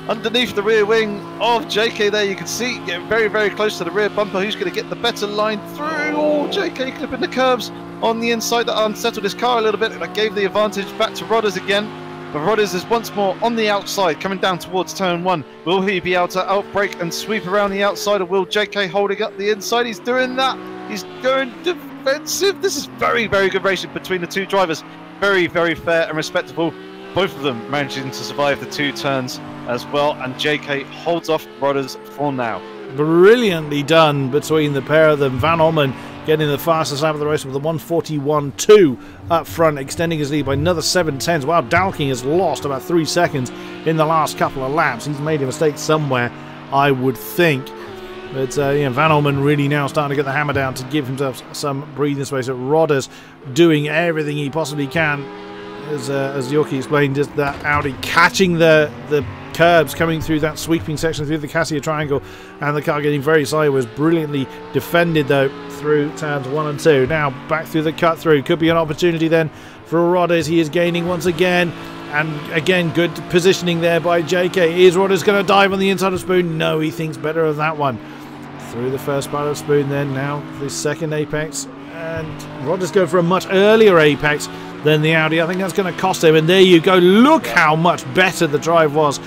underneath the rear wing of JK there. You can see getting very, very close to the rear bumper. Who's going to get the better line through? Oh, JK clipping the curbs on the inside. That unsettled his car a little bit. That gave the advantage back to Rodders again. But Rodders is once more on the outside, coming down towards turn 1. Will he be able to outbrake and sweep around the outside, or will JK holding up the inside? He's doing that. He's going defensive. This is very, very good racing between the two drivers. Very, very fair and respectable. Both of them managing to survive the 2 turns as well. And JK holds off Rodders for now. Brilliantly done between the pair of them. Van Ommen getting the fastest lap of the race with a 1:41.2 up front, extending his lead by another 7/10. Wow, Dalking has lost about 3 seconds in the last couple of laps. He's made a mistake somewhere, I would think. But yeah, Van Ommen really now starting to get the hammer down to give himself some breathing space. At Rodders doing everything he possibly can, as Yorkie explained, just that Audi catching the curbs coming through that sweeping section through the Cassia triangle, and the car getting very sideways. Brilliantly defended though through turns 1 and 2. Now back through the cut through. Could be an opportunity then for Rodders. He is gaining once again. And again, good positioning there by JK. Is Rodders going to dive on the inside of Spoon? No, he thinks better of that one. Through the first part of Spoon then. Now the second apex. And Rodders go for a much earlier apex than the Audi. I think that's going to cost him. And there you go. Look how much better the drive was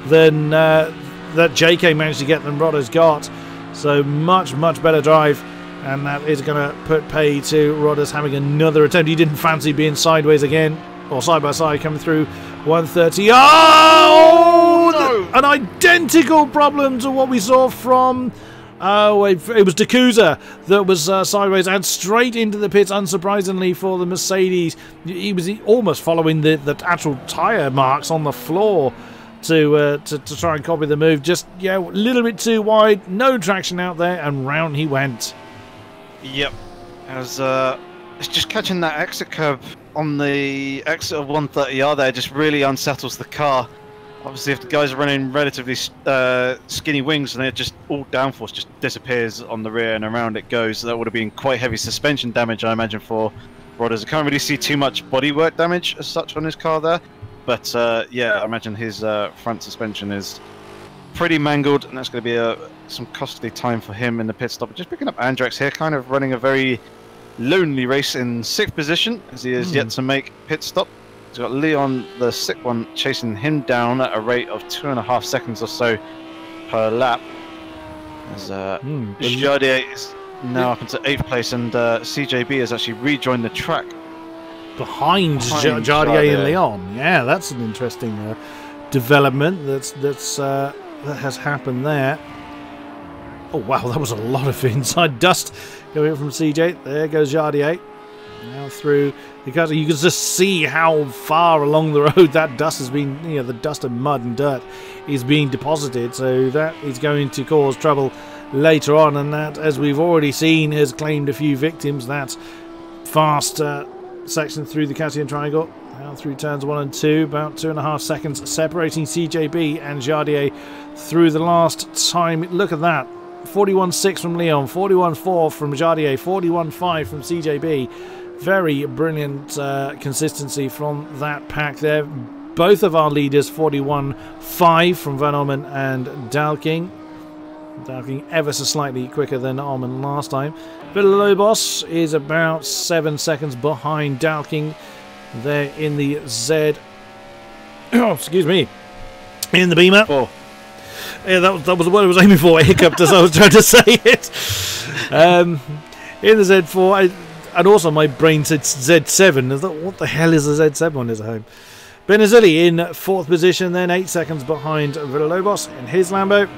than that JK managed to get than Rodders got. So much, much better drive. And that is going to put pay to Rodders having another attempt. He didn't fancy being sideways again. Or side by side coming through 130. Oh! No. An identical problem to what we saw from... it was D'Couza that was sideways and straight into the pits, unsurprisingly for the Mercedes. He was almost following the actual tyre marks on the floor to try and copy the move. Just, yeah, a little bit too wide, no traction out there, and round he went. Yep. As it's just catching that exit curb on the exit of 130R there just really unsettles the car. Obviously, if the guys are running relatively skinny wings, and it just all downforce just disappears on the rear and around it goes. So that would have been quite heavy suspension damage, I imagine, for Rodders. I can't really see too much bodywork damage as such on his car there, but yeah, I imagine his front suspension is pretty mangled, and that's going to be some costly time for him in the pit stop. Just picking up Andrex here, kind of running a very lonely race in 6th position, as he is yet to make pit stop. He's got Leon the Sick One chasing him down at a rate of 2.5 seconds or so per lap. As Jardier is now up into 8th place, and CJB has actually rejoined the track behind Jardier and Leon. Yeah, that's an interesting development that has happened there. Oh wow, that was a lot of inside dust going from CJ. There goes Jardier. Now through because you can just see how far along the road that dust has been, you know, the dust and mud and dirt is being deposited, so that is going to cause trouble later on, and that, as we've already seen, has claimed a few victims. That fast section through the Catian Triangle, now through turns 1 and 2, about 2.5 seconds separating CJB and Jardier through the last time. Look at that. 41.6 from Leon, 41.4 from Jardier, 41.5 from CJB. Very brilliant consistency from that pack there. Both of our leaders, 41.5 from Van Orman and Dalking. Dalking ever so slightly quicker than Orman last time. Villalobos is about 7 seconds behind Dalking there in the Z. Oh, excuse me. In the Beamer. Oh. Yeah, that was what I was aiming for. I hiccuped as I was trying to say it. In the Z4, and also my brain said Z7. I thought, what the hell is a Z7 on his home? Benazili in 4th position, then 8 seconds behind Villalobos in his Lambo.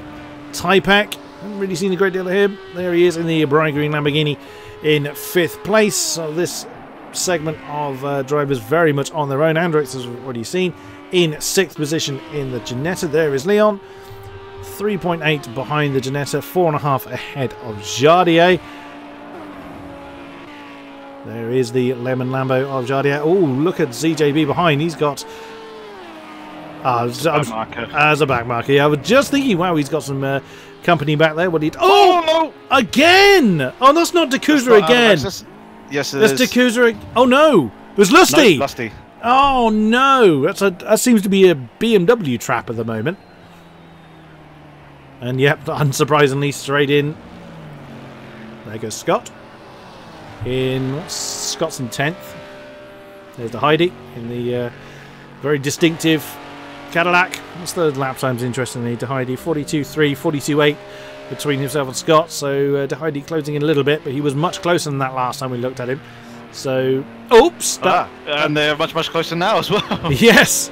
Typack, haven't really seen a great deal of him. There he is in the bright green Lamborghini in 5th place. So this segment of drivers very much on their own. Andrex, as we've already seen, in 6th position in the Ginetta. There is Leon. 3.8 behind the Ginetta, 4.5 ahead of Jardier. There is the Lemon Lambo of Jardier. Oh, look at ZJB behind. He's got as a back marker. Yeah, I was just thinking, wow, he's got some company back there. What did? Oh, no! Again! Oh, that's not Dakusa again. Yes, it that's is. Dakusa. Oh no, it was Lusty. No, Lusty. Oh no, that seems to be a BMW trap at the moment. And yep, unsurprisingly, straight in. There goes Scott. Scott's in 10th. There's the Heidi in the very distinctive Cadillac. What's the lap times, interestingly? De Heidi 42.3, 42.8 between himself and Scott. So De Heidi closing in a little bit, but he was much closer than that last time we looked at him. So, oops! And they're much closer now as well. Yes!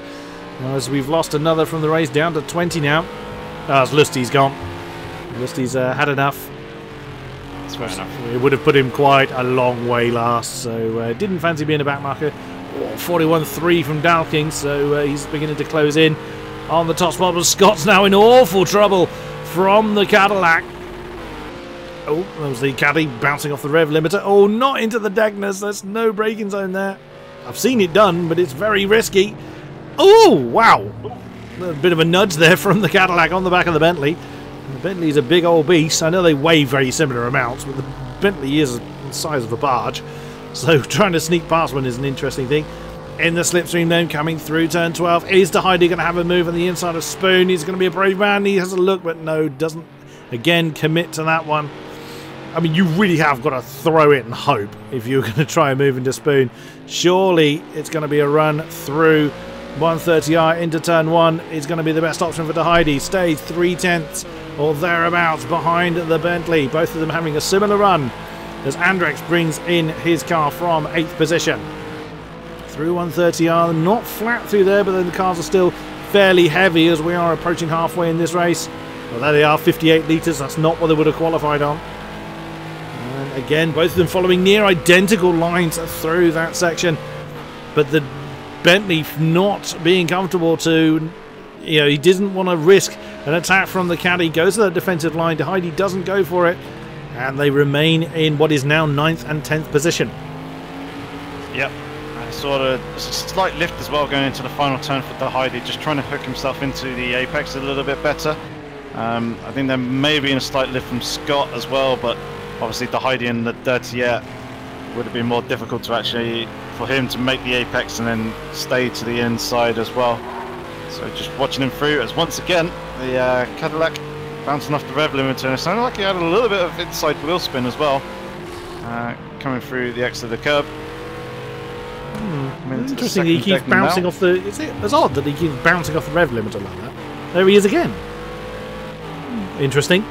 As we've lost another from the race, down to 20 now. As Lusty's gone. Lusty's had enough. That's fair enough. It would have put him quite a long way last, so didn't fancy being a backmarker. 41.3 from Dalking, so he's beginning to close in on the top spot. But Scott's now in awful trouble from the Cadillac. Oh, that was the Caddy bouncing off the rev limiter. Oh, not into the Degners. There's no braking zone there. I've seen it done, but it's very risky. Oh, wow. A bit of a nudge there from the Cadillac on the back of the Bentley. The Bentley's a big old beast. I know they weigh very similar amounts, but the Bentley is the size of a barge. So trying to sneak past one is an interesting thing. In the slipstream then, coming through turn 12. Is De Heidi going to have a move on the inside of Spoon? He's going to be a brave man. He has a look, but no, doesn't, again, commit to that one. I mean, you really have got to throw it and hope if you're going to try and move into Spoon. Surely it's going to be a run through 130R into turn 1 is going to be the best option for De Heidi. Stays 3/10 or thereabouts behind the Bentley. Both of them having a similar run as Andrex brings in his car from 8th position. Through 130R, not flat through there, but then the cars are still fairly heavy as we are approaching halfway in this race. Well, there they are, 58 litres. That's not what they would have qualified on. And again, both of them following near identical lines through that section. But the Bentley not being comfortable to, you know, he didn't want to risk an attack from the Caddy. Goes to that defensive line. De Heidi doesn't go for it. And they remain in what is now 9th and 10th position. Yep. Sort of a slight lift as well going into the final turn for De Heidi, just trying to hook himself into the apex a little bit better. I think there may be a slight lift from Scott as well, but obviously De Heidi in the dirtiette would have been more difficult to actually, for him to make the apex and then stay to the inside as well. So just watching him through as once again the Cadillac bouncing off the rev limiter, and it sounded like he had a little bit of inside wheel spin as well, coming through the exit of the curb. Interesting, he keeps bouncing off the... It's odd that he keeps bouncing off the rev limiter like that. There he is again. Interesting.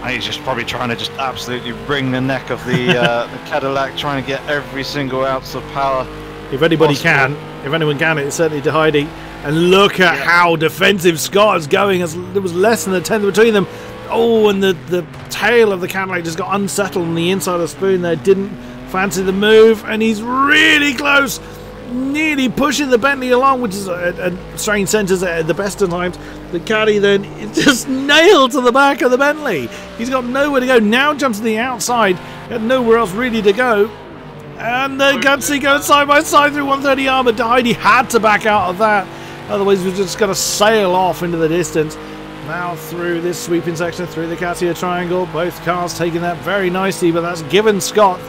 He's just probably trying to just absolutely wring the neck of the, the Cadillac, trying to get every single ounce of power. If anybody can, if anyone can, it's certainly De Heidi. And look at how defensive Scott is going, as there was less than a tenth between them. Oh, and the tail of the Cadillac just got unsettled on the inside of the Spoon there. Didn't Fancy the move, and he's really close. Nearly pushing the Bentley along, which is at strange centres at the best of times. The caddy then just nailed to the back of the Bentley. He's got nowhere to go. Now jumps to the outside. Got nowhere else really to go. And the Gutsy going side by side through 130R, but Heidi had to back out of that. Otherwise, he was just going to sail off into the distance. Now through this sweeping section, through the Katia triangle. Both cars taking that very nicely, but that's given Scott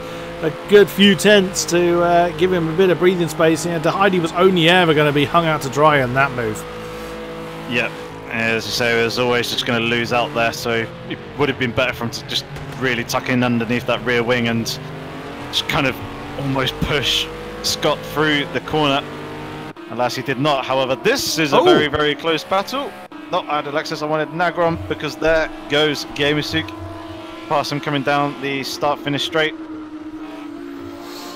a good few tenths to give him a bit of breathing space. Yeah, Heidi was only ever going to be hung out to dry in that move. Yep, as you say, it was always just going to lose out there, so it would have been better for him to just really tuck in underneath that rear wing and just kind of almost push Scott through the corner. Alas, he did not. However, this is a very, very close battle. Not I had Alexis, I wanted Nagron, because there goes Gamusuk. Past him coming down the start-finish straight.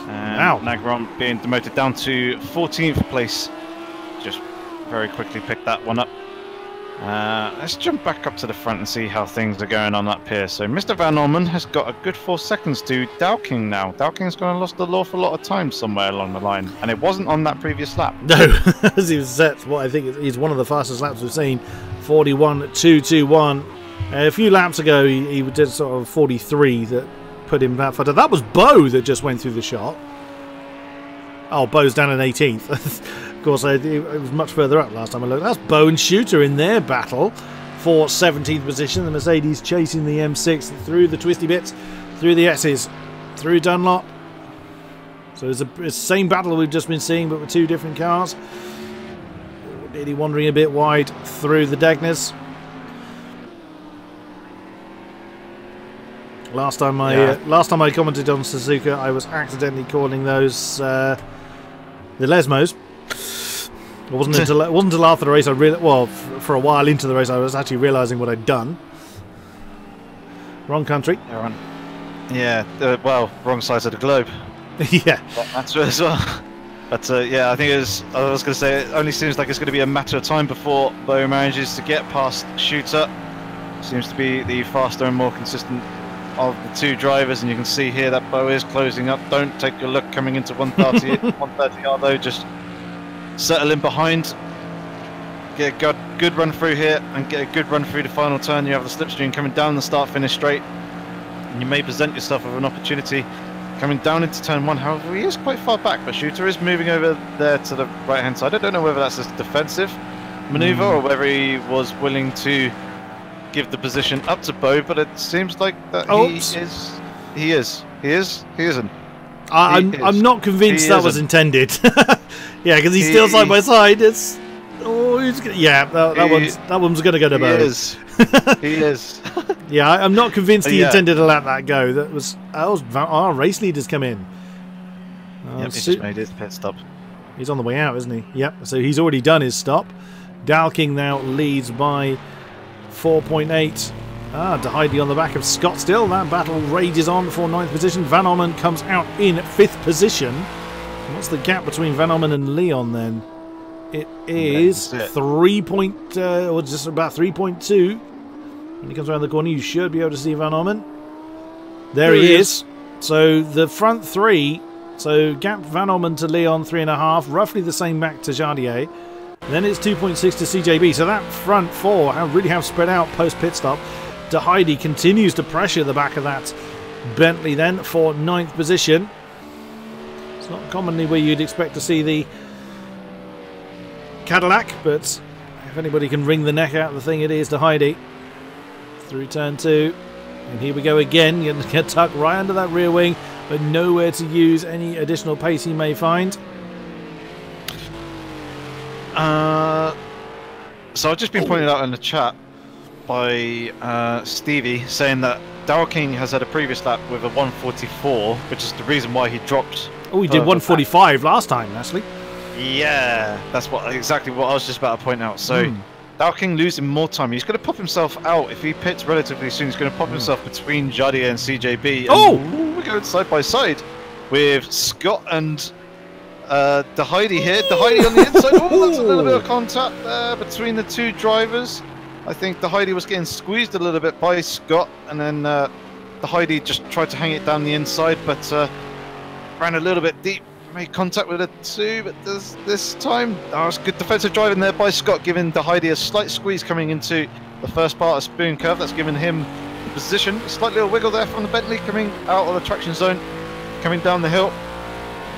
And wow. Nagron being demoted down to 14th place. Just very quickly picked that one up. Let's jump back up to the front and see how things are going on up here. So Mr. Van Orman has got a good 4 seconds to Dowking now. Dowking's going to lose the awful lot of time somewhere along the line, and it wasn't on that previous lap. No, as he was set, what I think is one of the fastest laps we've seen, 41.221. A few laps ago, he did sort of 43 that put him that far. That was Bo that just went through the shot. Oh, Bo's down in 18th. Of course, it was much further up last time I looked. That's Bo and Shooter in their battle for 17th position. The Mercedes chasing the M6 through the twisty bits, through the S's, through Dunlop. So it's the same battle we've just been seeing, but with 2 different cars. Nearly wandering a bit wide through the Degners. Last time I commented on Suzuka, I was accidentally calling those the Lesmos. It wasn't until after the race I really, well, for a while into the race, I was actually realising what I'd done. Wrong country. Yeah, well, wrong sides of the globe. Yeah. That's as well. But yeah, I think I was going to say, it only seems like it's going to be a matter of time before Bo manages to get past Shooter. Seems to be the faster and more consistent of the 2 drivers, and you can see here that Bo is closing up. Don't take a look coming into 130 130R though, just settle in behind, get a good run through here and get a good run through the final turn. You have the slipstream coming down the start finish straight, and you may present yourself with an opportunity coming down into turn 1. However, he is quite far back, but Shooter is moving over there to the right hand side. I don't know whether that's a defensive maneuver or whether he was willing to give the position up to Bo, but it seems like that he isn't. I'm not convinced that was intended. Yeah, because he's still side by side. It's that one's gonna go to Bo. He is. Yeah, I'm not convinced he intended to let that go. That was our race leaders come in. Yep, he just made his pit stop. He's on the way out, isn't he? Yep. So he's already done his stop. Dalking now leads by 4.8. Heidi on the back of Scott still. That battle rages on for 9th position. Van Orman comes out in 5th position. What's the gap between Van Orman and Leon then? It is 3 point, or just about 3.2. When he comes around the corner, you should be able to see Van Orman. There he is. So the front 3, so gap Van Orman to Leon 3.5, roughly the same back to Jardier. Then it's 2.6 to CJB. So that front 4 really have spread out post pit stop. De Heidi continues to pressure the back of that Bentley then for 9th position. It's not commonly where you'd expect to see the Cadillac, but if anybody can wring the neck out of the thing, it is De Heidi. Through turn 2. And here we go again. You're going to get tucked right under that rear wing, but nowhere to use any additional pace he may find. So I've just been pointed out in the chat by Stevie saying that Darrell King has had a previous lap with a 144, which is the reason why he dropped. Oh, he did 145 last time, actually. Yeah, that's exactly what I was just about to point out. So Darrell King losing more time. He's going to pop himself out if he pits relatively soon. He's going to pop himself between Jardier and CJB. And we're going side by side with Scott and De Heidi here. De Heidi on the inside. Oh, that's a little bit of contact there between the 2 drivers. I think De Heidi was getting squeezed a little bit by Scott, and then De Heidi just tried to hang it down the inside, but ran a little bit deep, made contact with a 2, but this time, it's good defensive driving there by Scott, giving DeHeide a slight squeeze coming into the first part of Spoon Curve. That's given him the position. A slight little wiggle there from the Bentley coming out of the traction zone, coming down the hill.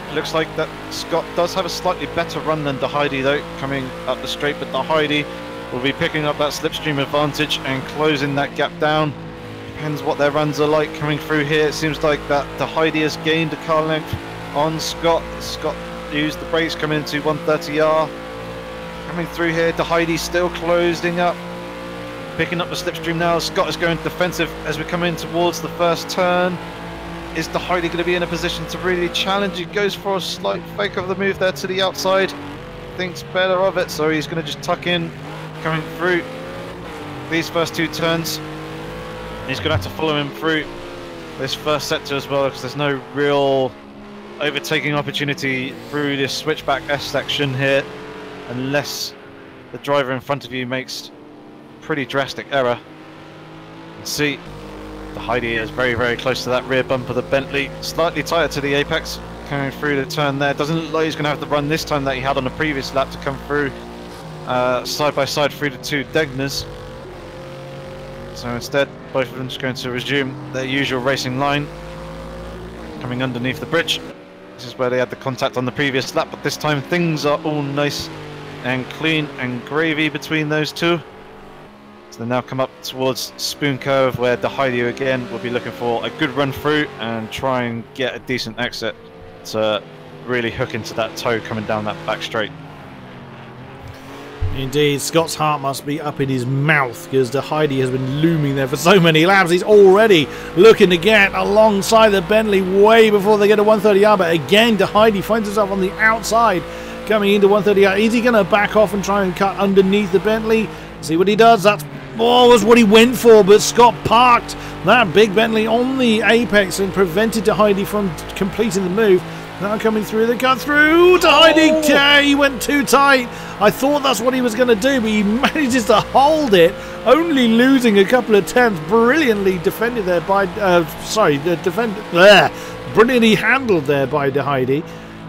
It looks like that Scott does have a slightly better run than DeHeide though, coming up the straight, but DeHeide will be picking up that slipstream advantage and closing that gap down. Depends what their runs are like coming through here. It seems like that DeHeide has gained a car length on Scott. Scott used the brakes coming into 130R. Coming through here, DeHeide still closing up. Picking up the slipstream now. Scott is going defensive as we come in towards the first turn. Is DeHeide going to be in a position to really challenge? He goes for a slight fake of the move there to the outside. Thinks better of it, so he's going to just tuck in coming through these first 2 turns. He's going to have to follow him through this first sector as well, because there's no real overtaking opportunity through this switchback S section here, unless the driver in front of you makes pretty drastic error. You can see DeHeide is very, very close to that rear bumper. The Bentley slightly tighter to the apex, coming through the turn there. Doesn't look like he's going to have the run this time that he had on the previous lap to come through side by side through the 2 Degners. So instead, both of them just going to resume their usual racing line, coming underneath the bridge. This is where they had the contact on the previous lap, but this time things are all nice and clean and gravy between those 2. So they now come up towards Spoon Curve, where DeHeide again will be looking for a good run through and try and get a decent exit to really hook into that toe coming down that back straight. Indeed, Scott's heart must be up in his mouth, because DeHeide has been looming there for so many laps. He's already looking to get alongside the Bentley way before they get a 130R, but again DeHeide finds himself on the outside coming into 130R. Is he going to back off and try and cut underneath the Bentley? See what he does. That was what he went for, but Scott parked that big Bentley on the apex and prevented DeHeide from completing the move. Now coming through the cut through DeHeide. He went too tight. I thought that's what he was going to do, but he manages to hold it, only losing a couple of tenths. Brilliantly defended there by brilliantly handled there by DeHeide,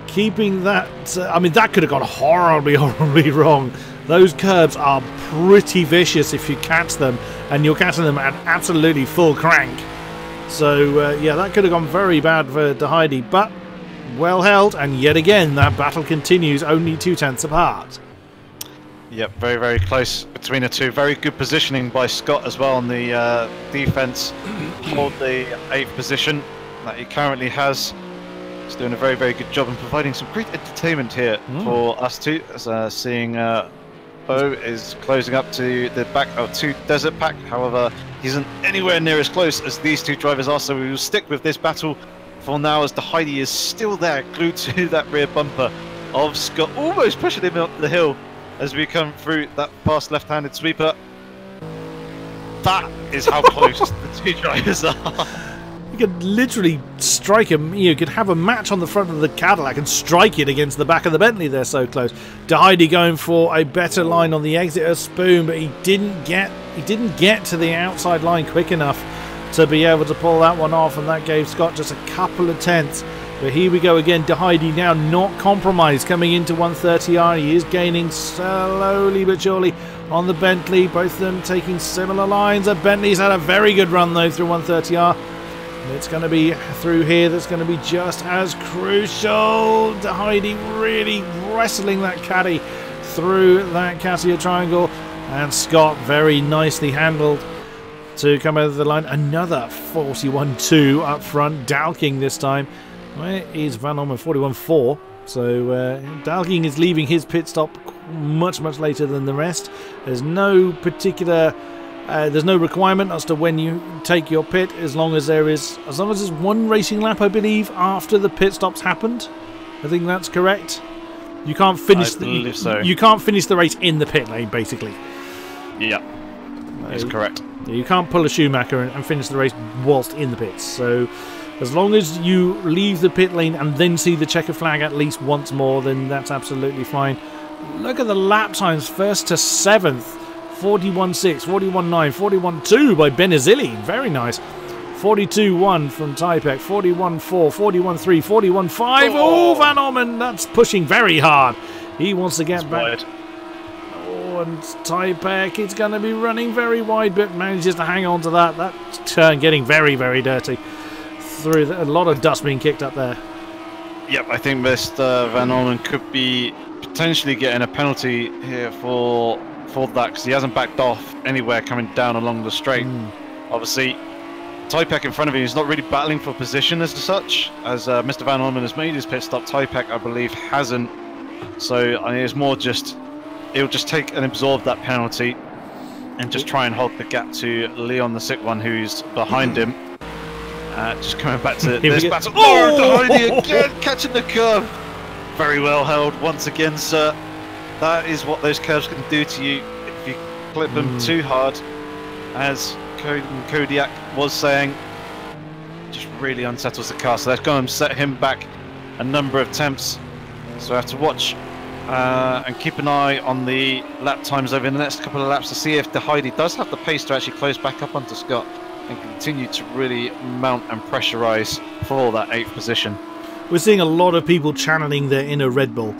keeping that. I mean, that could have gone horribly wrong. Those curbs are pretty vicious if you catch them, and you're catching them at absolutely full crank. So yeah, that could have gone very bad for DeHeide, but well held, and yet again that battle continues, only 2 tenths apart. Yep, very, very close between the 2. Very good positioning by Scott as well on the defense. Hold the 8th position that he currently has. He's doing a very, very good job and providing some great entertainment here for us too. As seeing Bo is closing up to the back of 2 Desert Pack. However, he isn't anywhere near as close as these 2 drivers are, so we will stick with this battle for now, as DeHeide is still there, glued to that rear bumper of Scott, almost pushing him up the hill as we come through that fast left-handed sweeper. That is how close the 2 drivers are. You could literally strike him. You could have a match on the front of the Cadillac and strike it against the back of the Bentley. They're so close. DeHeide going for a better line on the exit of Spoon, but he didn't get to the outside line quick enough to be able to pull that one off, and that gave Scott just a couple of tenths. But here we go again. DeHeide now not compromised coming into 130R. He is gaining slowly but surely on the Bentley. Both of them taking similar lines. The Bentley's had a very good run though through 130R. It's going to be through here that's going to be just as crucial. DeHeide really wrestling that caddy through that Cassia triangle, and Scott very nicely handled to come over the line. Another 41.2 up front. Dalking this time. Where is Van Orman? 41.4. So Dalking is leaving his pit stop much later than the rest. There's no particular there's no requirement as to when you take your pit, as long as there's 1 racing lap, I believe, after the pit stops happened. I think that's correct. You can't finish you can't finish the race in the pit lane, basically. Yeah, that is correct. You can't pull a Schumacher and finish the race whilst in the pits. So as long as you leave the pit lane and then see the checker flag at least once more, then that's absolutely fine. Look at the lap times, first to 7th. 41.6, 41.9, 41.2 by Benazili. Very nice. 42.1 from Typek, 41.4, 41.3, 41.5. Oh, Van Orman, that's pushing very hard. He wants to get back. Wide. Oh, and Typek, it's going to be running very wide, but manages to hang on to that. That turn getting very, very dirty. Through a lot of dust being kicked up there. Yep, I think Mr. Van Orman could be potentially getting a penalty here for that, because he hasn't backed off anywhere coming down along the straight. Obviously, Typek in front of him is not really battling for position as such, as Mr. Van Orman has made his pit stop. Typek, I believe, hasn't. So I mean, it's more just, he'll just take and absorb that penalty and just try and hold the gap to Leon the Sick One, who's behind him. Just coming back to this battle. Oh, Heidi again, catching the curve. Very well held once again, sir. That is what those curves can do to you if you clip them too hard, as King-Kodiak was saying. Just really unsettles the car, so that's going to set him back a number of attempts. So I have to watch and keep an eye on the lap times over the next couple of laps to see if the Heidi does have the pace to actually close back up onto Scott and continue to really mount and pressurise for that 8th position. We're seeing a lot of people channeling their inner Red Bull.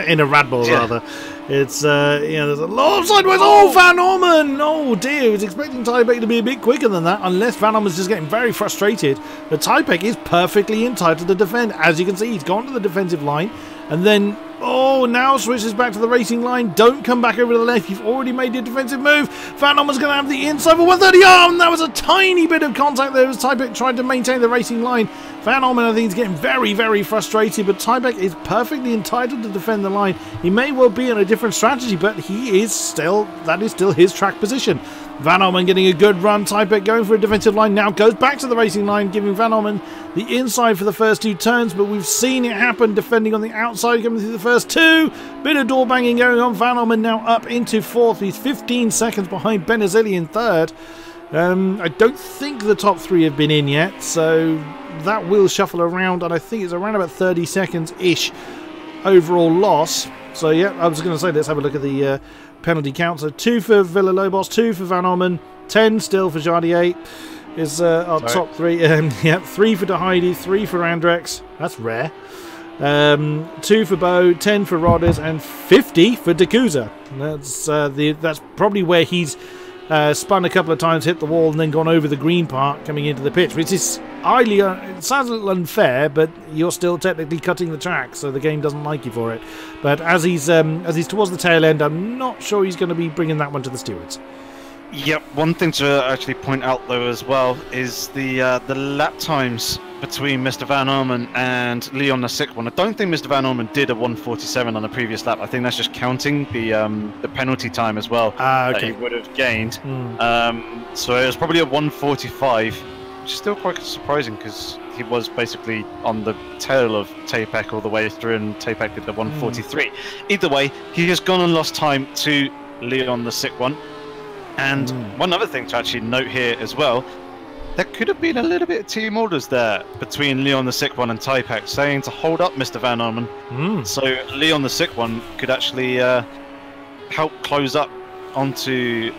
In a Red Bull, rather. It's, there's a lot of sideways. Oh, Van Orman! Oh, dear. I was expecting Typek to be a bit quicker than that, unless Van Orman's just getting very frustrated. But Typek is perfectly entitled to defend. As you can see, he's gone to the defensive line, and then, oh, now switches back to the racing line. Don't come back over to the left. You've already made your defensive move. Van Orman's going to have the inside for 130. Oh, and that was a tiny bit of contact there as Typek tried to maintain the racing line. Van Orman, I think, is getting very, very frustrated, but Typek is perfectly entitled to defend the line. He may well be in a different strategy, but that is still his track position. Van Orman getting a good run. Typek going for a defensive line now, goes back to the racing line, giving Van Orman the inside for the first 2 turns, but we've seen it happen, defending on the outside, coming through the first 2. Bit of door banging going on. Van Orman now up into 4th. He's 15 seconds behind Benazili in 3rd. I don't think the top 3 have been in yet, so that will shuffle around, and I think it's around about 30 seconds-ish overall loss. So yeah, I was going to say, let's have a look at the penalty count. So 2 for Villalobos, 2 for Van Orman, 10 still for Jardier is our top 3. 3 for De Heidi, 3 for Andrex. That's rare. 2 for Bo, 10 for Rodders, and 50 for D'Couza. That's probably where he's spun a couple of times, hit the wall, and then gone over the green part coming into the pitch, which is highly, it sounds a little unfair, but you're still technically cutting the track, so the game doesn't like you for it. But as he's towards the tail end, I'm not sure he's going to be bringing that one to the stewards. Yep, one thing to actually point out though as well is the lap times between Mr. Van Orman and Leon the Sick One. I don't think Mr. Van Orman did a 1:47 on the previous lap. I think that's just counting the penalty time as well that he would have gained. So it was probably a 1:45, which is still quite surprising because he was basically on the tail of Typek all the way through, and Typek did the 1:43. Either way, he has gone and lost time to Leon the Sick One. And one other thing to actually note here as well, there could have been a little bit of team orders there between Leon the Sick One and Typek saying to hold up Mr. Van Orman. So Leon the Sick One could actually help close up towards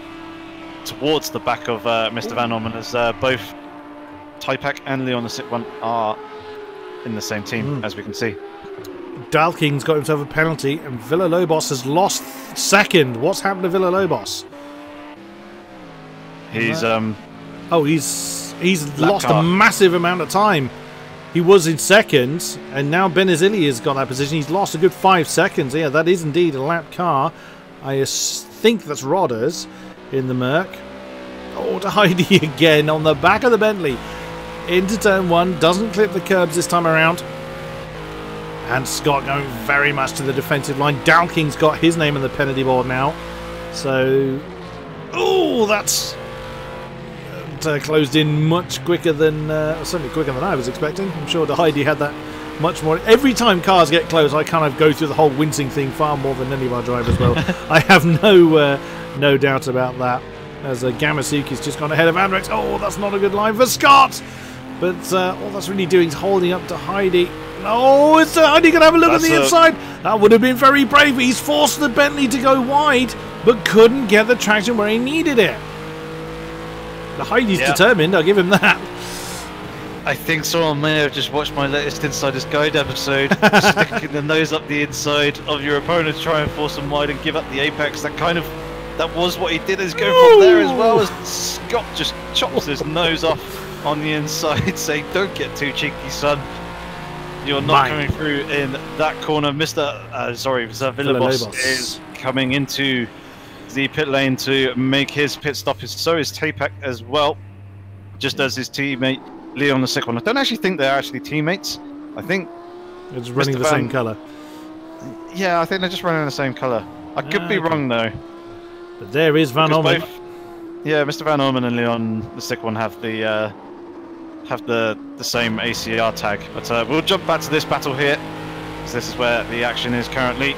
the back of Mr. Van Orman, as both Typek and Leon the Sick One are in the same team, as we can see. Dalking's got himself a penalty, and Villalobos has lost 2nd. What's happened to Villalobos? He's he's lost a massive amount of time. He was in 2nd, and now Benazili has got that position. He's lost a good 5 seconds. Yeah, that is indeed a lap car. I think that's Rodders in the Merc. Oh, to Heidi again on the back of the Bentley. Into turn 1, doesn't clip the curbs this time around. And Scott going very much to the defensive line. Dalking's got his name on the penalty board now. So, oh, that's closed in much quicker than, certainly quicker than I was expecting. I'm sure the Heidi had that much more. Every time cars get close, I kind of go through the whole wincing thing far more than any of our drivers will. I have no doubt about that. As Gamasuki's just gone ahead of Andrex. Oh, that's not a good line for Scott. But all that's really doing is holding up to Heidi. Oh, is Heidi going to have a look at the inside? That would have been very brave. He's forced the Bentley to go wide, but couldn't get the traction where he needed it. The Heidi's determined, I'll give him that. I think someone may have just watched my latest Insider's Guide episode, sticking the nose up the inside of your opponent to try and force them wide and give up the apex. That was what he did. He's going from there as well, as Scott just chops his nose off on the inside, saying, "Don't get too cheeky, son. You're not coming through in that corner." Villalobos is coming into the pit lane to make his pit stop. So is Tapek as well, just as his teammate Leon the sick one. I don't actually think they're actually teammates. I think it's running the same colour. Yeah, I think they're just running the same colour. I could be wrong though. But there is Van Orman. Yeah, Mr. Van Orman and Leon the sick one have the same ACR tag. But we'll jump back to this battle here, because this is where the action is currently.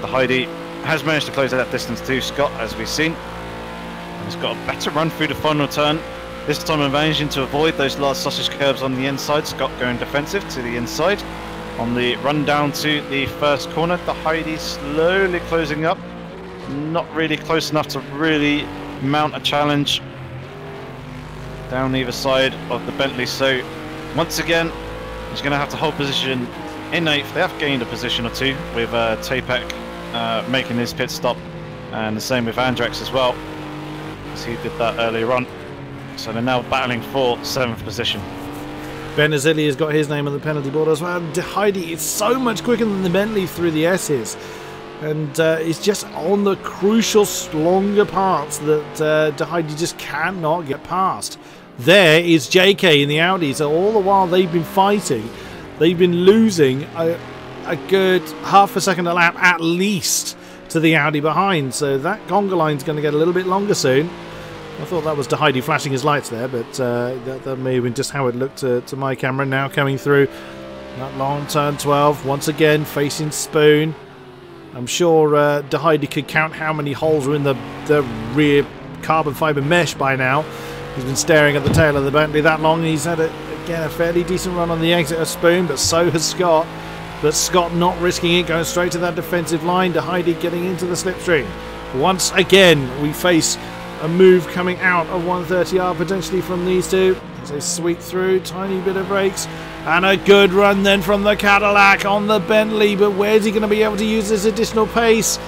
The Heidi has managed to close that distance to Scott, as we've seen, and he's got a better run through the final turn. This time managing to avoid those last sausage curbs on the inside. Scott going defensive to the inside. On the run down to the first corner, the Heidi slowly closing up. Not really close enough to really mount a challenge down either side of the Bentley. So once again, he's going to have to hold position in 8th. They have gained a position or two with Tapek making his pit stop, and the same with Andrex as well, as he did that earlier on. So they're now battling for 7th position. Benazili has got his name on the penalty board as well. De Heidi is so much quicker than the Bentley through the S's, and it's just on the crucial longer parts that De Heidi just cannot get past. There is JK in the Audi, so all the while they've been fighting, they've been losing a good half a second a lap at least to the Audi behind, so that conga line's going to get a little bit longer soon. I thought that was De Heidi flashing his lights there, but that may have been just how it looked to my camera. Now coming through that long turn 12, once again facing Spoon. I'm sure De Heidi could count how many holes are in the rear carbon fibre mesh by now. He's been staring at the tail of the Bentley that long. He's had, again, a fairly decent run on the exit of Spoon, but so has Scott. But Scott not risking it, going straight to that defensive line. De Heidi getting into the slipstream. Once again, we face a move coming out of 130R potentially from these two as they sweep through. Tiny bit of brakes and a good run then from the Cadillac on the Bentley, but where's he going to be able to use this additional pace?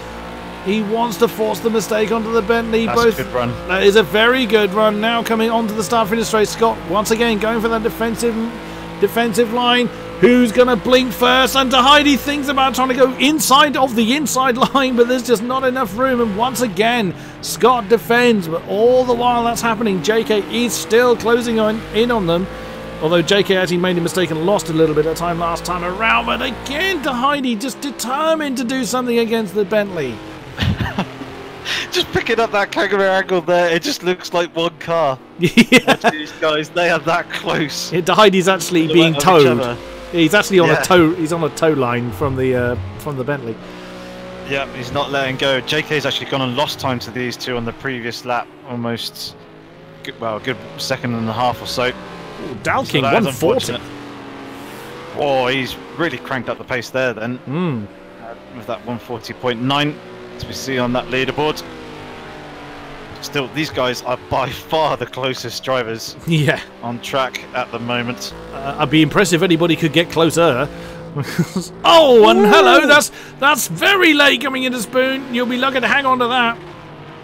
He wants to force the mistake onto the Bentley. That's a good run. That is a very good run. Now coming onto the start finish straight, Scott once again going for that defensive line. Who's going to blink first? And De Heidi thinks about trying to go inside of the inside line, but there's just not enough room. And once again, Scott defends, but all the while that's happening, JK is still closing in on them. Although JK actually made a mistake and lost a little bit of time last time around. But again, De Heidi just determined to do something against the Bentley. Just picking up that kangaroo angle there, it just looks like one car. Yeah. Watch these guys, they are that close. De Heidi's actually being towed. He's actually on a tow. He's on a tow line from the Bentley. Yeah, he's not letting go. JK's actually gone and lost time to these two on the previous lap, almost. A good second and a half or so. Ooh, Dalking 140. Oh, he's really cranked up the pace there then. With that 140.9, as we see on that leaderboard. Still, these guys are by far the closest drivers on track at the moment. I'd be impressed if anybody could get closer. Oh, and hello, that's very late coming into Spoon. You'll be lucky to hang on to that.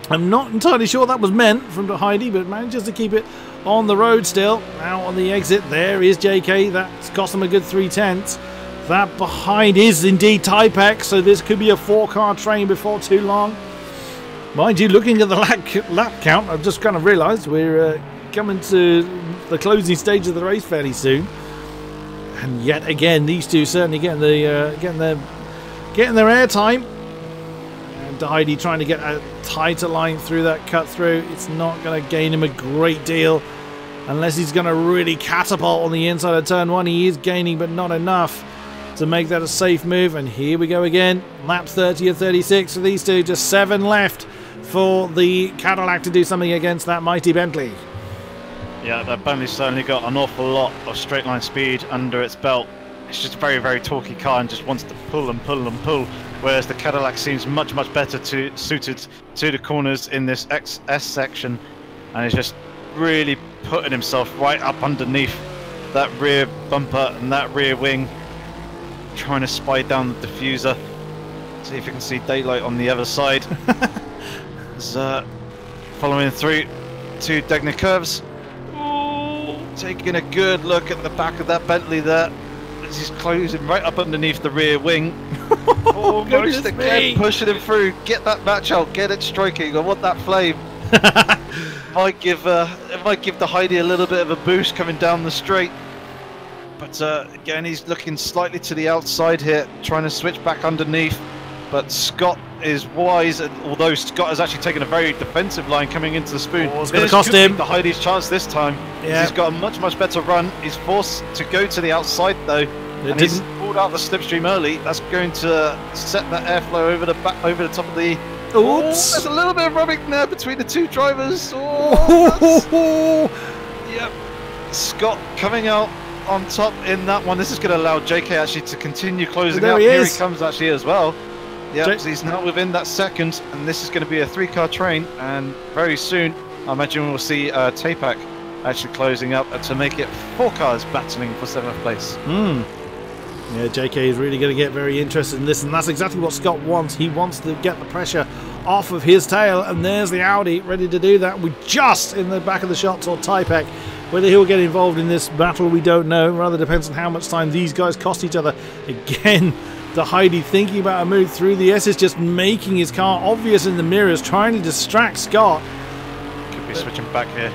I'm not entirely sure that was meant from De Heidi, but manages to keep it on the road still. Now on the exit, there is JK. That's cost them a good 3/10. That behind is indeed Typex, so this could be a 4-car train before too long. Mind you, looking at the lap count, I've just kind of realised we're coming to the closing stage of the race fairly soon. And yet again, these two certainly getting their airtime. And De Heidi trying to get a tighter line through that cut through. It's not going to gain him a great deal unless he's going to really catapult on the inside of turn 1. He is gaining, but not enough to make that a safe move. And here we go again. Lap 30 of 36 for these two. Just 7 left for the Cadillac to do something against that mighty Bentley. Yeah, that Bentley's certainly got an awful lot of straight line speed under its belt. It's just a very, very torquey car and just wants to pull and pull and pull, whereas the Cadillac seems much, much better suited to the corners in this XS section, and is just really putting himself right up underneath that rear bumper and that rear wing, trying to spy down the diffuser. See if you can see daylight on the other side. Following through 2 Degner curves. Ooh, taking a good look at the back of that Bentley there. He's closing right up underneath the rear wing. Almost again, pushing him through. Get that match out, get it striking. I want that flame. It might give the Heidi a little bit of a boost coming down the straight. But again, he's looking slightly to the outside here, trying to switch back underneath. But Scott is wise, and although Scott has actually taken a very defensive line coming into the spoon. Oh, it's going to cost him. The Heidi's chance this time. Yeah. He's got a much better run. He's forced to go to the outside though. He's pulled out the slipstream early. That's going to set that airflow over the back, over the top of the. Oops! Oh, there's a little bit of rubbing there between the 2 drivers. Oh, yep. Scott coming out on top in that one. This is going to allow JK actually to continue closing out. Here he comes actually as well. Yeah, so he's now within that second, and this is going to be a 3-car train, and very soon I imagine we'll see Tapak actually closing up to make it 4 cars battling for 7th place. Yeah, JK is really going to get very interested in this, and that's exactly what Scott wants. He wants to get the pressure off of his tail, and there's the Audi ready to do that. We just in the back of the shot saw Tapak. Whether he'll get involved in this battle, we don't know. Rather depends on how much time these guys cost each other. Again, the Heidi thinking about a move through. The S is just making his car obvious in the mirrors, trying to distract Scott. Could be switching back here.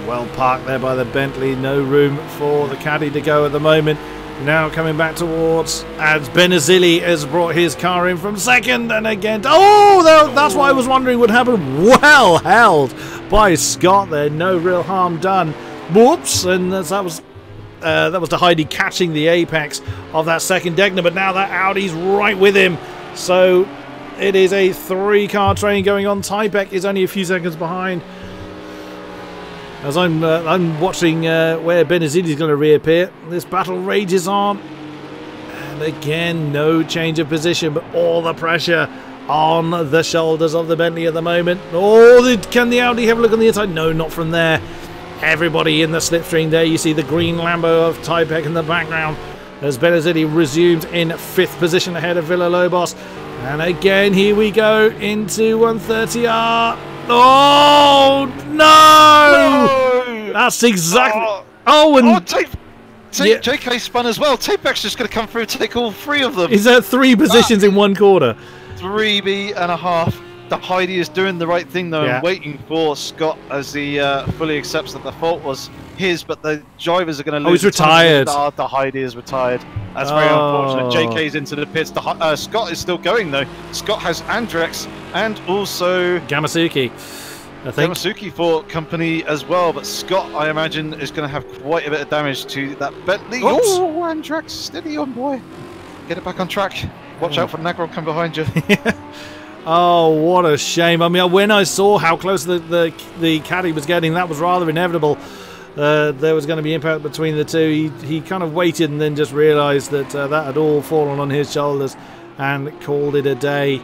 Well parked there by the Bentley. No room for the caddy to go at the moment. Now coming back towards as Benazili has brought his car in from second, and again. Oh, that's what I was wondering would happen. Well held by Scott there. No real harm done. Whoops, and that was the Heidi catching the apex of that second Degner, but now that Audi's right with him. So it is a 3-car train going on. Tapak is only a few seconds behind. As I'm watching where Benazili is going to reappear. This battle rages on. And again, no change of position, but all the pressure on the shoulders of the Bentley at the moment. Oh, can the Audi have a look on the inside? No, not from there. Everybody in the slipstream there. You see the green Lambo of Tapak in the background as Benazili resumes in 5th position ahead of Villalobos. And again, here we go into 130R. Oh, no! That's exactly... JK spun as well. Tapak's just going to come through and take all 3 of them. Is that 3 positions in 1 quarter? 3B.5. The Heidi is doing the right thing though, and waiting for Scott as he fully accepts that the fault was his, but the drivers are going to lose. Oh, he's retired. The Heidi is retired. That's very unfortunate. JK's into the pits. Scott is still going though. Scott has Andrex and also Gamasuki, I think. Gamasuki for company as well, but Scott, I imagine, is going to have quite a bit of damage to that Bentley. Oops. Oh, Andrex, steady on, boy. Get it back on track. Watch out for Nagro come behind you. Oh, what a shame. I mean, when I saw how close the caddy was getting, that was rather inevitable. There was going to be impact between the two. He kind of waited and then just realised that that had all fallen on his shoulders and called it a day.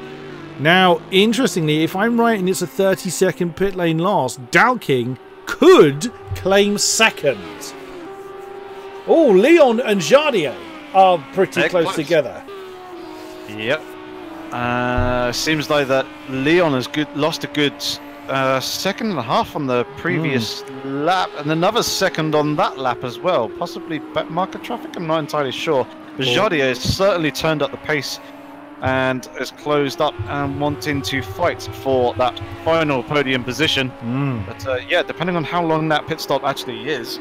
Now, interestingly, if I'm right and it's a 30-second pit lane loss, Dalking could claim second. Oh, Leon and Jardier are pretty close together. Yep. Seems like that Leon has lost a good 2.5 seconds on the previous lap, and another second on that lap as well. Possibly market traffic, I'm not entirely sure. But Jardier has certainly turned up the pace and has closed up and wanting to fight for that final podium position. But yeah, depending on how long that pit stop actually is,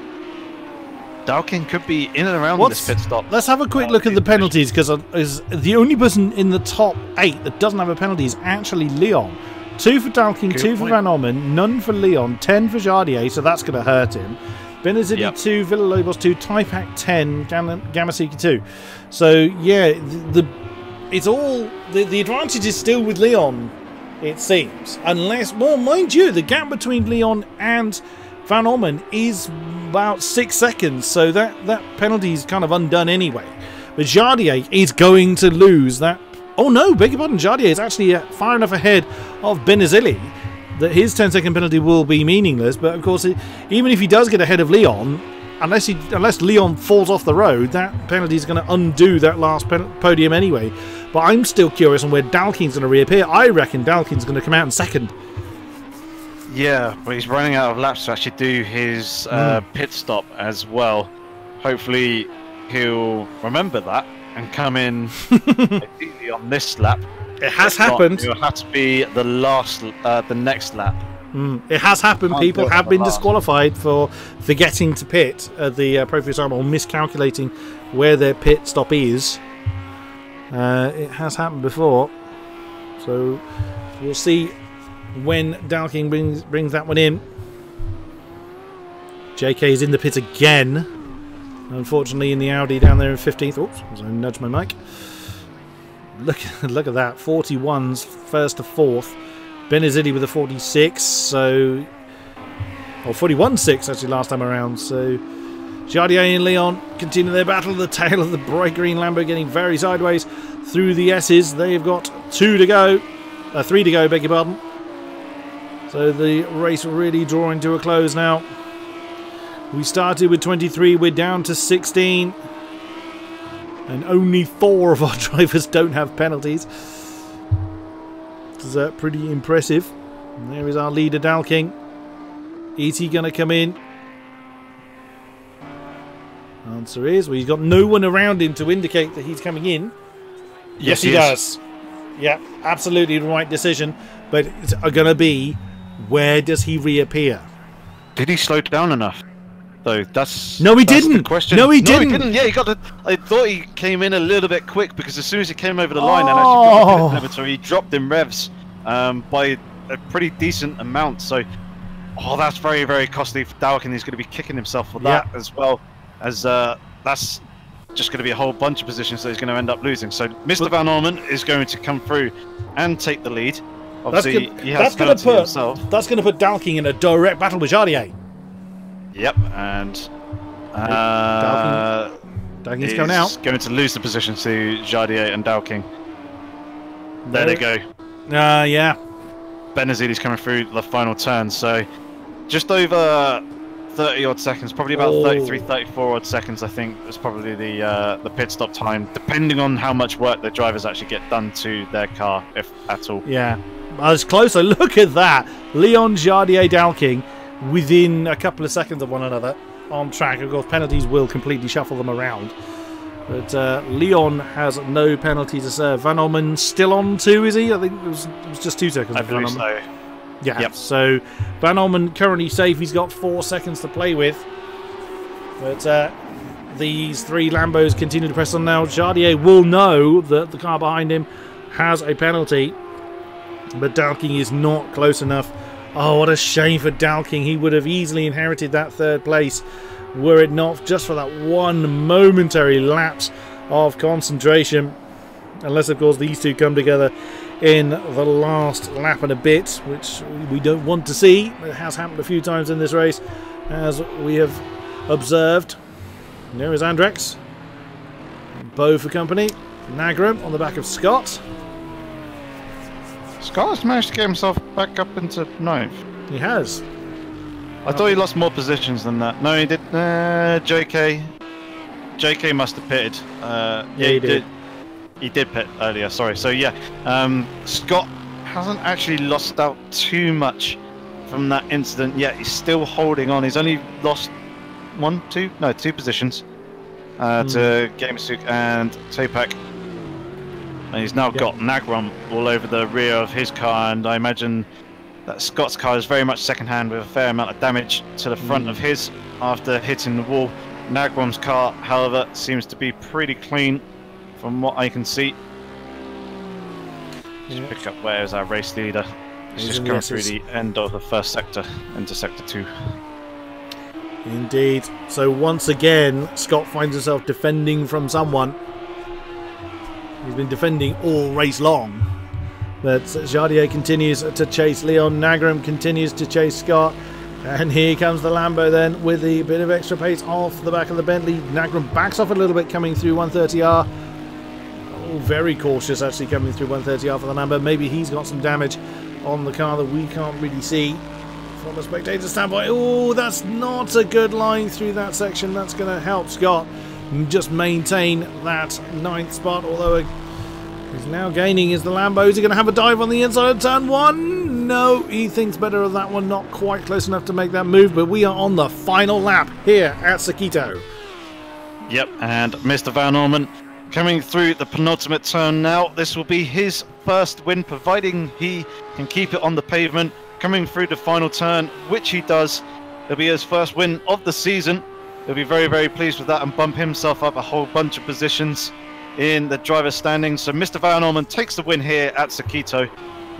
Dalkin could be in and around this pit stop. Let's have a quick look at the penalties, because the only person in the top 8 that doesn't have a penalty is actually Leon. 2 for Dalkin, 2 for Van Ommen, none for Leon, 10 for Jardier, so that's going to hurt him. Benazili 2, Villalobos 2, Tapak 10, Gamasuki 2. So yeah, it's all the advantage is still with Leon, it seems. Unless, well, mind you, the gap between Leon and Van Ommen is about 6 seconds, so that penalty is kind of undone anyway. But Jardier is going to lose that. Oh no, beg your pardon, Jardier is actually far enough ahead of Benazili that his 10-second penalty will be meaningless. But of course, even if he does get ahead of Leon, unless Leon falls off the road, that penalty is going to undo that last podium anyway. But I'm still curious on where Dalking's going to reappear. I reckon Dalking's going to come out in second. Yeah, but he's running out of laps to actually do his pit stop as well. Hopefully he'll remember that and come in immediately on this lap. It has happened. It will have to be the next lap. It has happened. People have been disqualified for forgetting to pit at the Pro Style or miscalculating where their pit stop is. It has happened before, so we'll see when Dalking brings that one in. JK is in the pit again, unfortunately, in the Audi down there in 15th. Oops, I nudged my mic. Look at that, 41s first to fourth. Benizidi with a 46, so... or 41.6 actually last time around, so... Jardier and Leon continue their battle. The tail of the bright green Lambo getting very sideways through the S's. They've got 3 to go, beg your pardon. So the race really drawing to a close now. We started with 23, we're down to 16. And only 4 of our drivers don't have penalties. Is that pretty impressive? And there is our leader, Dalking. Is he going to come in? Answer is, well, he's got no one around him to indicate that he's coming in. Yes, he does. Yeah, absolutely the right decision. But it's going to be, where does he reappear? Did he slow down enough? Though that's no, he didn't. The question. No, he didn't. Yeah, he got the. I thought he came in a little bit quick because as soon as he came over the line and actually got the limiter, he dropped in revs by a pretty decent amount. So, that's very, very costly for Dalkin. He's going to be kicking himself for that as well, as that's just going to be a whole bunch of positions that he's going to end up losing. So, Mr. Van Orman is going to come through and take the lead. Obviously, he has penalty himself. That's going to put Dalking in a direct battle with Jardier. Yep, and Dalking's coming out. Going to lose the position to Jardier and Dalking. There they go. Yeah. Benazides coming through the final turn, so just over 30 odd seconds, probably about 33, 34 odd seconds. I think was probably the pit stop time, depending on how much work the drivers actually get done to their car, if at all. Yeah, I was closer. Look at that, Leon, Jardier, Dalking, within a couple of seconds of one another on track. Of course, penalties will completely shuffle them around. But Leon has no penalty to serve. Van Orman still on 2, is he? I think it was just 2 seconds. I believe so. Yeah, so Van Orman currently safe. He's got 4 seconds to play with. But these 3 Lambos continue to press on now. Jardier will know that the car behind him has a penalty. But Dalking is not close enough. Oh, what a shame for Dalking. He would have easily inherited that 3rd place were it not just for that one momentary lapse of concentration. Unless, of course, these two come together in the last lap and a bit, which we don't want to see. It has happened a few times in this race, as we have observed. There is Andrex. Bo for company. Nagram on the back of Scott. Scott has managed to get himself back up into 9th. He has. I thought he lost more positions than that. No, he did. JK must have pitted. Yeah, he did. He did pit earlier, sorry. So, yeah, Scott hasn't actually lost out too much from that incident yet. He's still holding on. He's only lost 2 positions to Gamersuk and Topak. And he's now got Nagrom all over the rear of his car, and I imagine that Scott's car is very much second-hand with a fair amount of damage to the front of his after hitting the wall. Nagrom's car, however, seems to be pretty clean from what I can see. Just pick up where is our race leader. He's just come through the end of the 1st sector into sector 2. Indeed. So once again, Scott finds himself defending from someone. He's been defending all race long. But Jardier continues to chase Leon. Nagram continues to chase Scott. And here comes the Lambo then with a bit of extra pace off the back of the Bentley. Nagram backs off a little bit coming through 130R. Oh, very cautious actually coming through 130R for the Lambo. Maybe he's got some damage on the car that we can't really see from a spectator standpoint. Oh, that's not a good line through that section. That's going to help Scott just maintain that 9th spot, although he's now gaining is the Lambo. Is he going to have a dive on the inside of turn 1? No, he thinks better of that one. Not quite close enough to make that move, but we are on the final lap here at Sakitto. Yep, and Mr. Van Orman coming through the penultimate turn now. This will be his first win, providing he can keep it on the pavement. Coming through the final turn, which he does. It'll be his first win of the season. He'll be very, very pleased with that and bump himself up a whole bunch of positions in the driver's standings. So Mr. Van Orman takes the win here at Sakitto.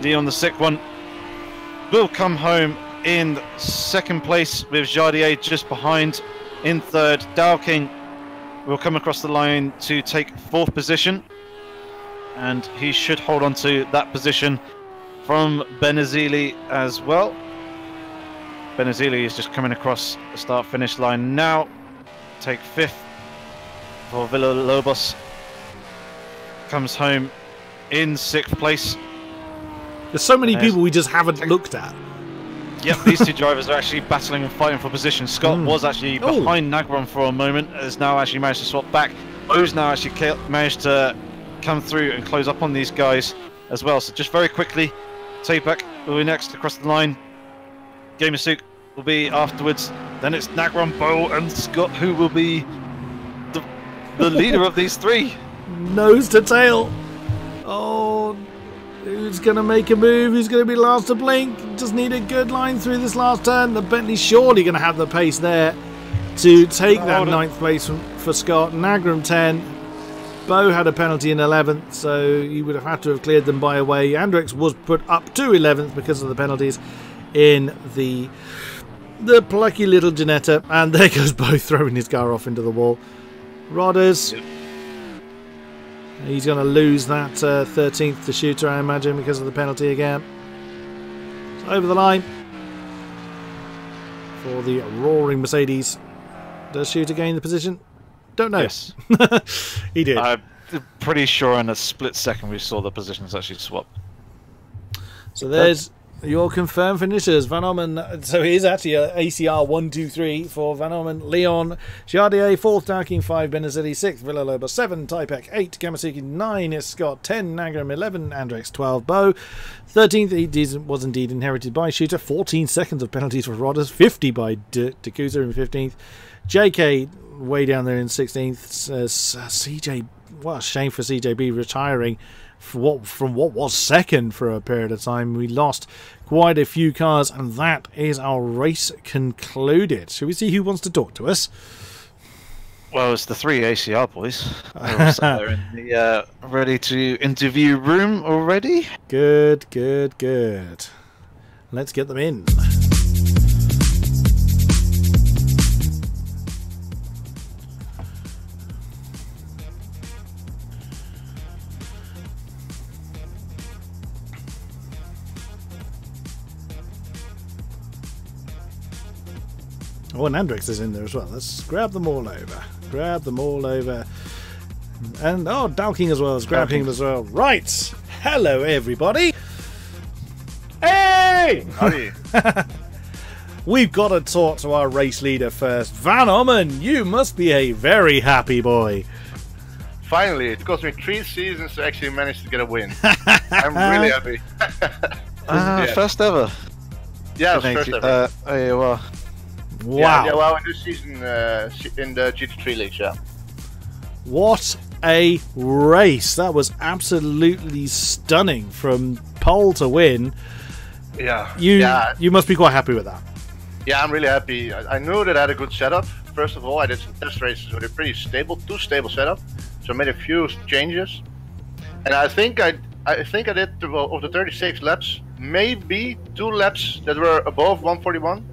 Leon the sick one will come home in 2nd place with Jardier just behind. In 3rd, Dowking will come across the line to take 4th position, and he should hold on to that position from Benazili as well. Benazili is just coming across the start-finish line now. Take 5th for Villalobos. Comes home in 6th place. There's so many people we just haven't looked at. Yep, these two drivers are actually battling and fighting for position. Scott was actually behind Nagron for a moment, has now actually managed to swap back. Bo's now actually managed to come through and close up on these guys as well. So just very quickly, Tapak will be next across the line. Gamersuk will be afterwards. Then it's Nagron, Bo and Scott who will be the leader of these three. Nose to tail. Oh, who's going to make a move? Who's going to be last to blink? Just need a good line through this last turn. The Bentley's surely going to have the pace there to take that 9th place for Scott. Nagron 10. Bo had a penalty in 11th, so he would have had to have cleared them by a way. Andrex was put up to 11th because of the penalties in the plucky little Janetta. And there goes Bo throwing his car off into the wall. Rodders. Yep. He's going to lose that 13th to Shooter, I imagine, because of the penalty again. So over the line for the roaring Mercedes. Does Shooter gain the position? Don't know. Yes. He did. I'm pretty sure in a split second we saw the positions actually swap. So there's your confirmed finishers. Van Orman, so it is actually a ACR 1-2-3 for Van Orman, Leon, Jardier, 4th, Dowking 5, Benazili 6th, Villalobos 7, Taipek 8, Kamasuki 9 is Scott 10, Nagram 11, Andrex 12, Bo 13th. He was indeed inherited by Shooter. 14 seconds of penalties for Rodders, 50 by Dakuza in 15th. JK way down there in 16th. CJ, what a shame for CJB retiring from what was 2nd for a period of time. We lost quite a few cars, and that is our race concluded. Shall we see who wants to talk to us? Well, it's the 3 ACR boys. They're all sat there in the ready to interview room already. Good. Let's get them in. Oh, and Andrex is in there as well. Let's grab them all over. And, oh, Dowking as well. Let's grab him as well. Right. Hello, everybody. Hey! Howdy. We've got to talk to our race leader first. Van Orman, you must be a very happy boy. Finally, it cost me 3 seasons to actually manage to get a win. I'm really happy. First ever. Yeah, it was first ever. AOR. Wow. Yeah, well, in this season, in the GT3 leagues, yeah. What a race. That was absolutely stunning from pole to win. Yeah. You must be quite happy with that. Yeah, I'm really happy. I knew that I had a good setup. First of all, I did some test races with a pretty stable, too stable setup. So I made a few changes. And I think I did, of the 36 laps, maybe 2 laps that were above 141.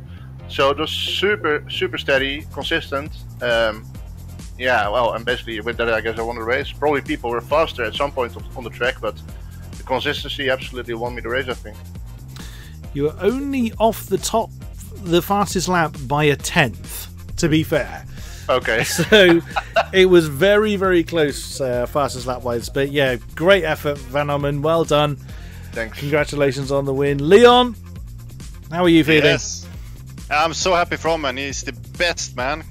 So it was super steady, consistent. Yeah, well, and basically with that, I guess I won the race. Probably people were faster at some point on the track, but the consistency absolutely won me the race, I think. You were only off the top, the fastest lap by a 10th, to be fair. Okay. So it was very close, fastest lap wise. But yeah, great effort, Van Orman. Well done. Thanks. Congratulations on the win. Leon, how are you feeling? Yes. I'm so happy for him, and he's the best, man.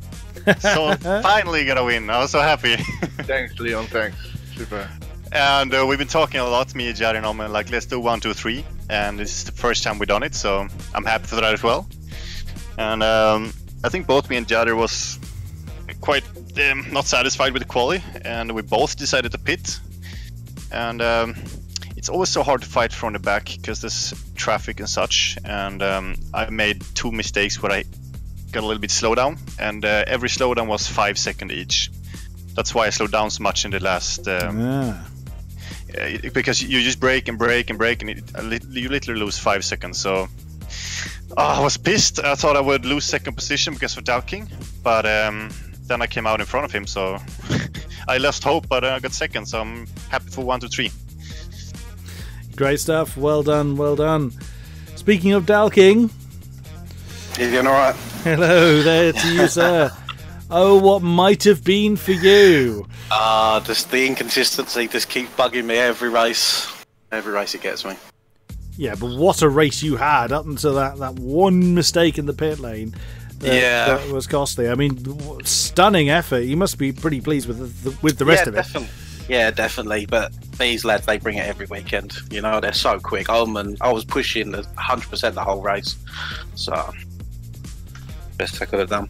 So finally got a win. I was so happy. Thanks, Leon. Thanks. Super. And we've been talking a lot, me and Jerry and Omen, like, let's do 1, 2, 3. And this is the first time we've done it, so I'm happy for that as well. And I think both me and Jerry was quite not satisfied with the quali, and we both decided to pit. And it's always so hard to fight from the back because there's traffic and such. And I made 2 mistakes where I got a little bit slowdown, and every slowdown was 5 seconds each. That's why I slowed down so much in the last. Because you just brake and brake and brake, and you literally lose 5 seconds. So I was pissed. I thought I would lose second position because of Dalking, but then I came out in front of him, so I lost hope, but I got second. So I'm happy for 1, 2, 3. Great stuff. Well done. Well done. Speaking of Dalking, you doing all right? Hello there to you, sir. Oh, what might have been for you? Just the inconsistency just keeps bugging me every race. Every race it gets me. Yeah, but what a race you had up until that one mistake in the pit lane. That was costly. I mean, stunning effort. You must be pretty pleased with the rest of it. Yeah, definitely. But these lads, they bring it every weekend. You know, they're so quick. I was pushing 100% the whole race. So, best I could have done.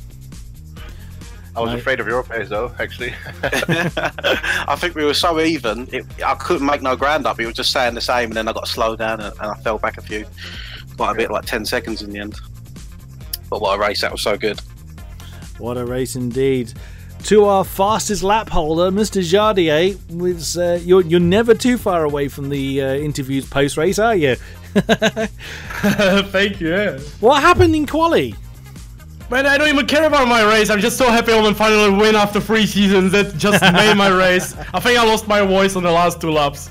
I was afraid of your pace, though, actually. I think we were so even, I couldn't make no ground up. It was just staying the same, and then I got slowed down, and I fell back quite a bit, like 10 seconds in the end. But what a race, that was so good. What a race indeed. To our fastest lap holder, Mr. Jardier, you're never too far away from the interviews post-race, are you? Thank you, yeah. What happened in quali? Man, I don't even care about my race. I'm just so happy I'm finally win after 3 seasons. That just made my race. I think I lost my voice on the last 2 laps.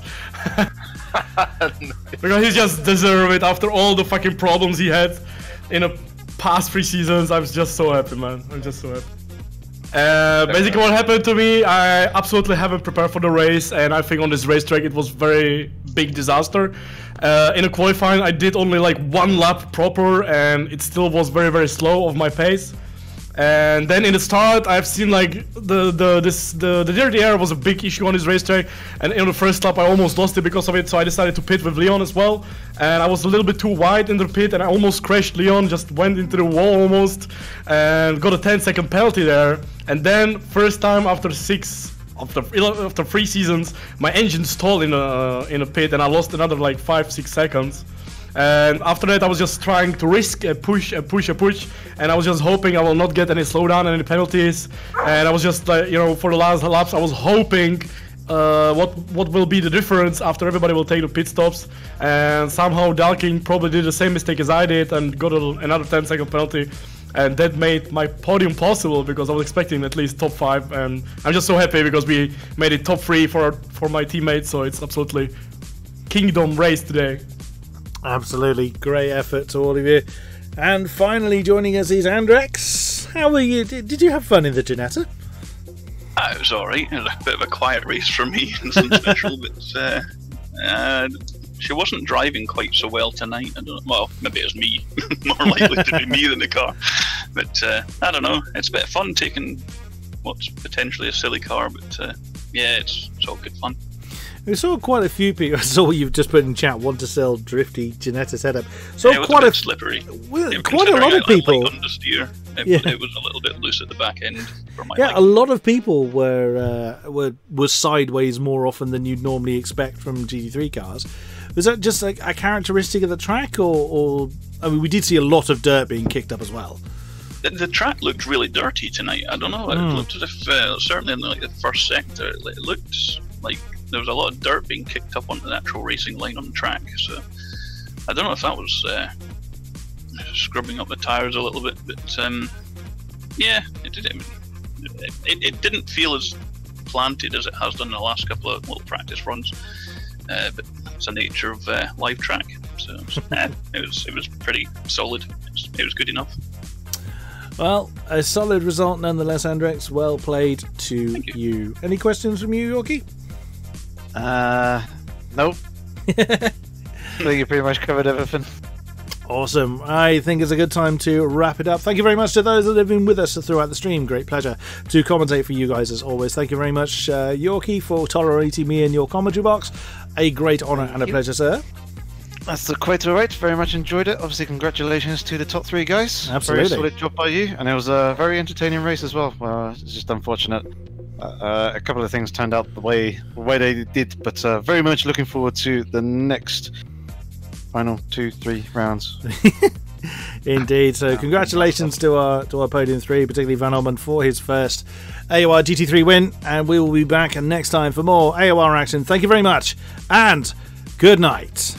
Because he just deserved it after all the fucking problems he had in the past 3 seasons. I'm just so happy, man. I'm just so happy. Basically what happened to me, I absolutely haven't prepared for the race, and I think on this racetrack it was very big disaster. In the qualifying I did only like 1 lap proper, and it still was very, very slow of my pace. And then in the start I've seen like the dirty air was a big issue on this racetrack, and in the first lap I almost lost it because of it, so I decided to pit with Leon as well. And I was a little bit too wide in the pit, and I almost crashed Leon, just went into the wall almost, and got a 10-second penalty there. And then first time after 3 seasons, my engine stalled in a pit, and I lost another like 5-6 seconds. And after that I was just trying to risk a push, and I was just hoping I will not get any slowdown and any penalties. And I was just like, you know, for the last laps I was hoping what will be the difference after everybody will take the pit stops. And somehow Dalking probably did the same mistake as I did and got another 10-second penalty. And that made my podium possible, because I was expecting at least top 5, and I'm just so happy because we made it top 3 for my teammates. So it's absolutely kingdom race today. Absolutely great effort to all of you. And finally joining us is Andrex. How were you? Did you have fun in the Ginetta? It was alright. It was a bit of a quiet race for me, nothing special, but she wasn't driving quite so well tonight. I don't know. Well, maybe it was me. More likely to be me than the car. But I don't know. It's a bit of fun taking what's potentially a silly car, but yeah, it's all good fun. We saw quite a few people. I saw what you've just put in chat. Want to sell drifty Ginetta setup. So yeah, it was quite a bit slippery. Quite a lot of people. Like understeer. It was a little bit loose at the back end. For my a lot of people were sideways more often than you'd normally expect from GT3 cars. Was that just a characteristic of the track, or I mean, we did see a lot of dirt being kicked up as well. The track looked really dirty tonight. I don't know. It looked as if certainly in the first sector, it looked like there was a lot of dirt being kicked up onto the actual racing line on the track. So I don't know if that was scrubbing up the tires a little bit, but yeah, it didn't feel as planted as it has done in the last couple of little practice runs. But it's the nature of live track, so it was pretty solid. It was good enough. Well, a solid result nonetheless, Andrex. Well played to you. Any questions from you, Yorkie? Nope. think you pretty much covered everything. Awesome. I think it's a good time to wrap it up. Thank you very much to those that have been with us throughout the stream. Great pleasure to commentate for you guys as always. Thank you very much, Yorkie, for tolerating me in your commentary box. A great honour and a pleasure, sir. That's quite alright. Very much enjoyed it. Obviously, congratulations to the top 3 guys. Absolutely. Very solid job by you, and it was a very entertaining race as well. It's just unfortunate. A couple of things turned out the way they did, but very much looking forward to the next final 2-3 rounds. Indeed. So congratulations to our podium 3, particularly Van Orman for his first AOR GT3 win, and we will be back next time for more AOR action. Thank you very much, and good night.